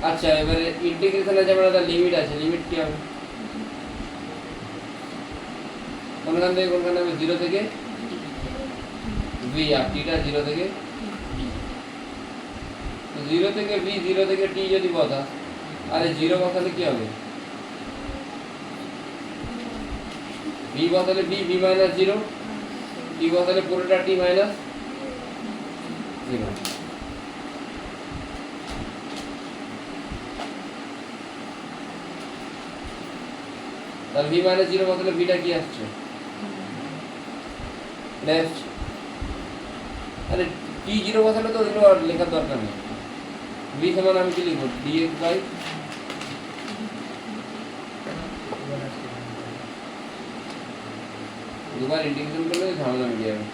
আচ্ছা এবারে ইন্টিগ্রেশনে যেমন একটা লিমিট আছে, লিমিট কি হবে? কোনখান থেকে কোনখানে হবে? 0 থেকে ভি, আর টিটা 0 থেকে 0 থেকে ভি, 0 থেকে টি যদি বসা, আরে 0 বসালে কি হবে? ভি বসালে ভি, ভি মাইনাস 0, টি বসালে পুরোটা টি মাইনাস 0। তাহলে ভি মাইনাস 0 বসালে ভিটা কি আসছে? লেফট। আরে টি 0 বসালে তো ওগুলো আর লেখার দরকার নেই। ভি সমান আমি কি লিখব? dx বাই দুবার ইন্টিগ্রেশন করলে ঝামেলা মিটে যাবে।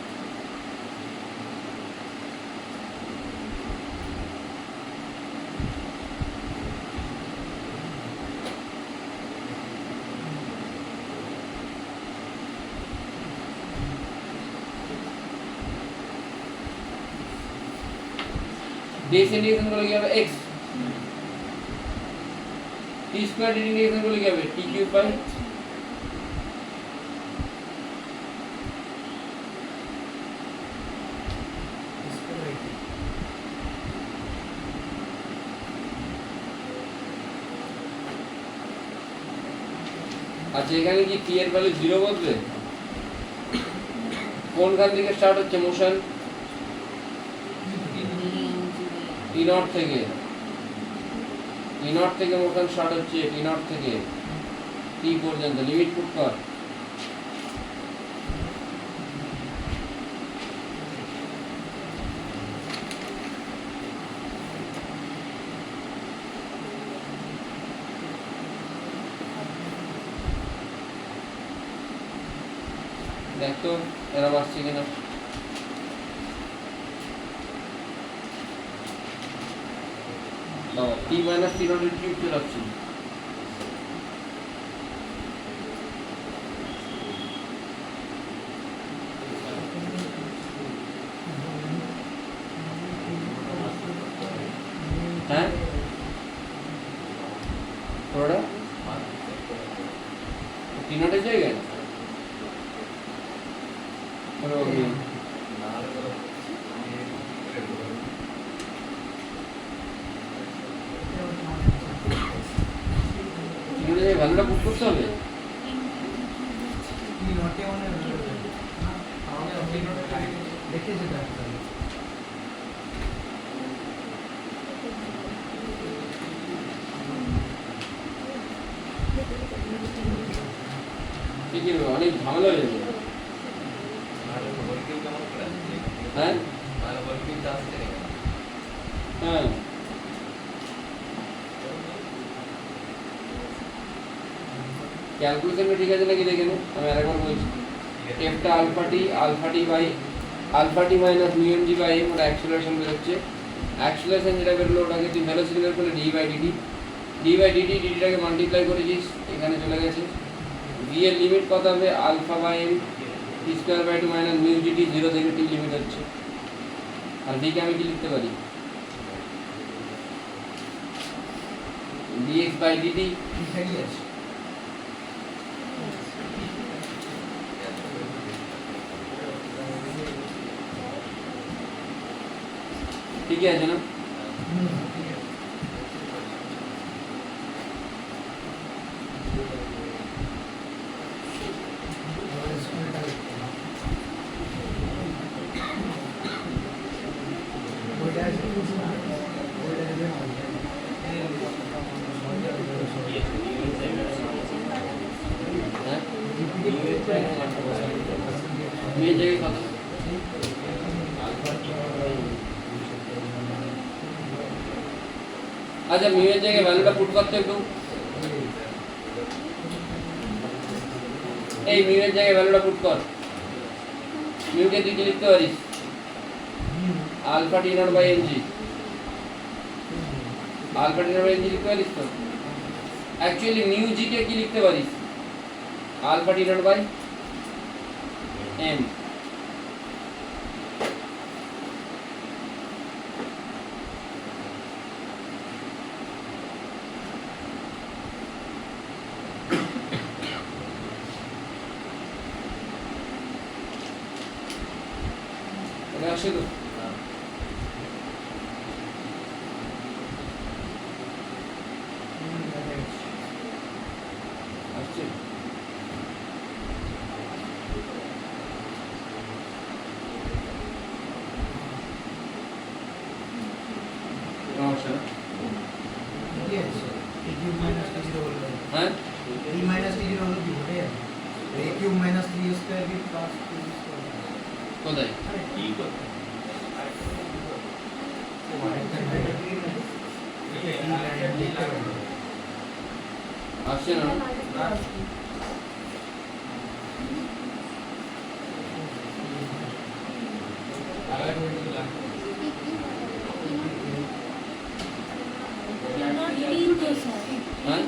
dx ইন্টিগ্রেশন করলে কি হবে? x, t স্কয়ার ইন্টিগ্রেশন করলে কি হবে? t কিউব বাই আচ্ছা এখানে কি t এর ভ্যালু 0 বসবে? কোনখান থেকে স্টার্ট হচ্ছে মোশন? t নট থেকে, t নট থেকে মোশন স্টার্ট হচ্ছে, t নট থেকে t পর্যন্ত। লিমিট পুট কর। দেখ তো এরা আসছে কিনা। বাবা টি মাইনাস টি নটের কিউব চলে আসছে হ্যাঁ थोड़ा टी नटेর জায়গায় চলো ভ্যালুটা পুট করতে হবে কি নটে মানে দেখে যেটা ঠিক আছে অনেক ঝামেলা হয়ে যাবে হ্যাঁ হ্যাঁ ক্যালকুলেশন ঠিক আছে নাকি দেখে নে আমি আরেকবার বলছি এফটা alpha T minus mu M G by M ওটা অ্যাক্সেলারেশন বেরোচ্ছে অ্যাক্সেলারেশন যেটা বেরোলো ওটাকে তুই ভেলোসিটি বের করলে ডি বাই ডিটি ডিটিটাকে মাল্টিপ্লাই করেছিস এখানে চলে গেছে ভি এর লিমিট কত হবে alpha by M T square by two minus mu G T 0 থেকে টি লিমিট হচ্ছে আর ডিকে আমি কি লিখতে পারি dx বাই ডিটি ঠিকই আছে ঠিকই আছে না হ্যাঁ মেয়ে জায়গায় কত আচ্ছা মিউ এর জায়গায় ভ্যালুটা পুট করতে একটু এই মিউ এর জায়গায় ভ্যালুটা পুট কর মিউকে তুই কি লিখতে পারিস alpha t naught by n g alpha t naught by n g লিখতে পারিস তো অ্যাকচুয়ালি মিউ জি কে কি লিখতে পারিস alpha t naught by m এটা আসে তো আসছে আসছে না ঠিকই আছে a cube minus t zero হলো হ্যাঁ t মাইনাস t জিরো হলো কি হয়ে যাবে a কিউব মাইনাস 3 স্কয়ার কি প্লাস 2 স্কয়ার কোথায় আরে কি করতে আসছে না হ্যাঁ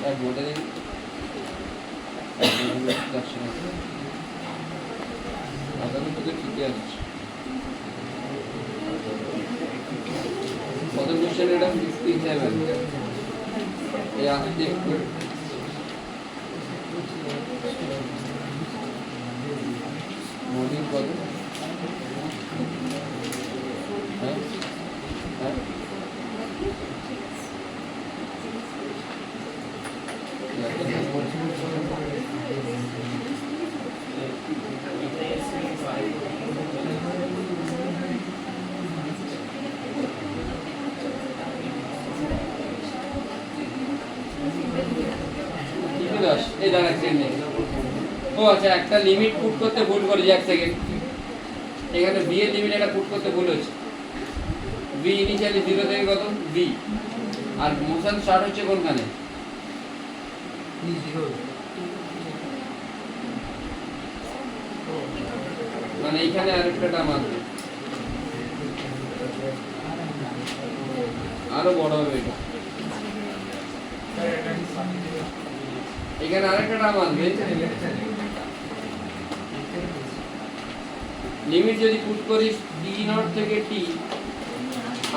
এক ঘন্টা দেখি আসছে না আগামী তোকে ঠিকই আসছে কত কোশ্চেন এটা 57 এই আসছে একটু মর্নিং কত হ্যাঁ হ্যাঁ এই দাঁড়া সেকেন্ড ও আচ্ছা একটা লিমিট পুট করতে ভুল করেছি এক সেকেন্ড এখানে বি এর লিমিট এটা পুট করতে ভুল হয়েছে বি ইনিশিয়ালি 0 থেকে কত বি আর মোশন স্টার্ট হচ্ছে কোনখানে t জিরো মানে এইখানে আরেকটা টার্ম আসবে, আরো বড় হবে এটা। এখানে আরেকটা টার্ম আসবে, লিমিট যদি পুট করিস টি নট থেকে টি,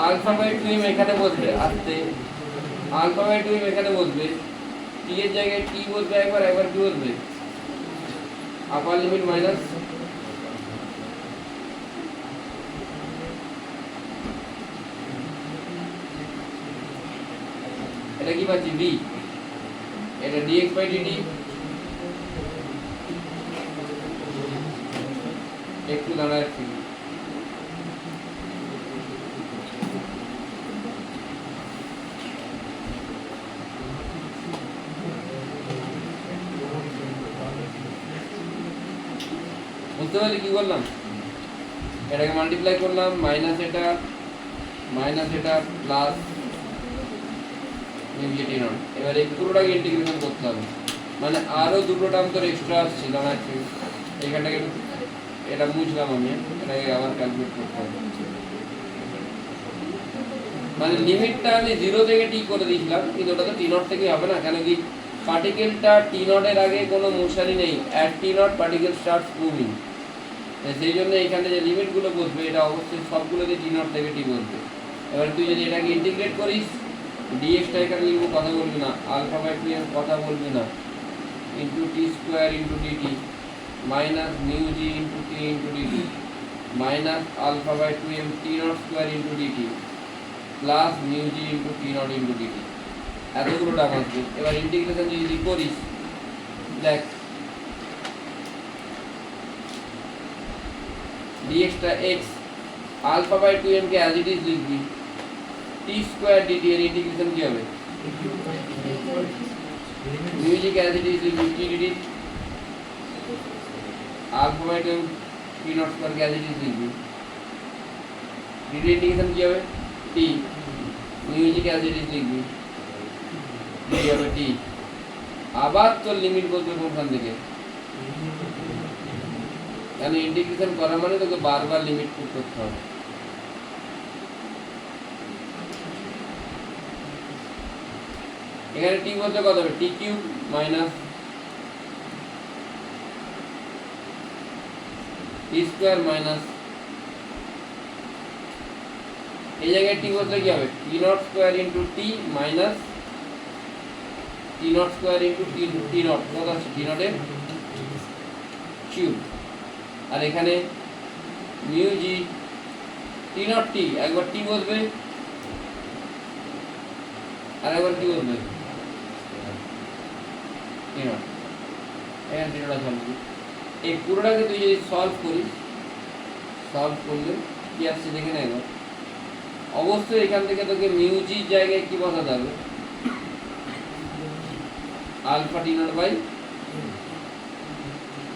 আলফা বাই 2m এখানে বসবে, আসতে আলফা বাই 2m এখানে বসবে, টি এর জায়গায় টি বসবে একবার, একবার কি বসবে আপার লিমিট মাইনাস এটা কি পাচ্ছি b, এটা dx বাই dt, একটু দাঁড়ায় একটু, বুঝতে পারলি কি বললাম? এটাকে মাল্টিপ্লাই করলাম, মাইনাস এটা প্লাস টি নট। এবার এই পুরোটাকে ইন্টিগ্রেশন করতে হবে, মানে আরো দুটো টার্ম তোর এক্সট্রা আসছে দাঁড়াচ্ছে, এইখানটাকে এটা মুছলাম আমি, এটাকে আবার ক্যালকুলেট করতে হবে। মানে লিমিটটা আমি 0 থেকে টি করে দিয়েছিলাম, কিন্তু ওটা তো টি নট থেকে হবে না, কেন কি পার্টিকেলটা টি নটের আগে কোনো মোশনই নেই, at T not particle starts moving, সেই জন্য এখানে যে লিমিটগুলো বসবে এটা অবশ্যই সবগুলোকে টি নট থেকে টি বসবে। এবার তুই যদি এটাকে ইন্টিগ্রেট করিস, ডিএক্সটা এখানে লিখবো, কথা বলবি না, আলফা বাই 2m কথা বলবি না, into T square into D T minus mu G into T into D T minus alpha by 2m T nought square into D T plus mu G into T nought into D T, এতগুলো term আসবে। এবার integration যদি করিস, দেখ ডিএক্সটা X, alpha by 2m কে as it is লিখবি, T square D T এর ইন্টিগ্রেশন কি হবে, মিউজিক অ্যাজ ইট ইজ লিখবি T D T, alpha by 2m T nought square K as it is লিখবি, ডিটি ইন্টিগ্রেশন কি হবে টি, মিউজিক অ্যাজ ইট ইজ লিখবি টি হবে টি, আবার তোর লিমিট বলবে কোনখান থেকে, কারণ ইন্টিগ্রেশন করা মানে তোকে বারবার লিমিট পুট করতে হবে। এখানে টি বলতে কত হবে, T cube minus T square minus, এই জায়গায় টি বলতে কি হবে, T nought square into T minus T nought square into T nought, কত আছে টি নটের কিউব, আর এখানে মিউ জি টি নট টি, একবার টি বসবে আর একবার কি বসবে টি নট, এখানে টি নট আছে। এই পুরোটাকে তুই যদি সলভ করিস, সলভ করলে কি আসছে দেখে না একবার, অবশ্যই এখান থেকে তোকে মিউ জির জায়গায় কি বসাতে হবে, আলফা টি নট বাই,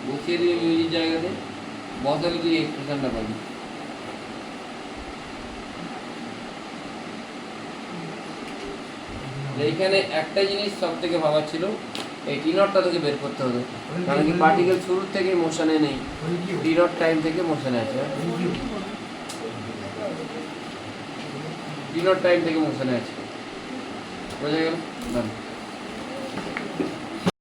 বসিয়ে দিবি মিউ জির জায়গাতে, বসালে তুই এক্সপ্রেশনটা পাবি। এইখানে একটা জিনিস সব থেকে ভাবার ছিল, এই টি নটটা তোকে বের করতে হবে, কারণ কি পার্টিকেল শুরু থেকে মোশনে নেই, টি নট টাইম থেকে মোশনে আছে, টি নট টাইম থেকে মোশনে আছে, বোঝা গেল?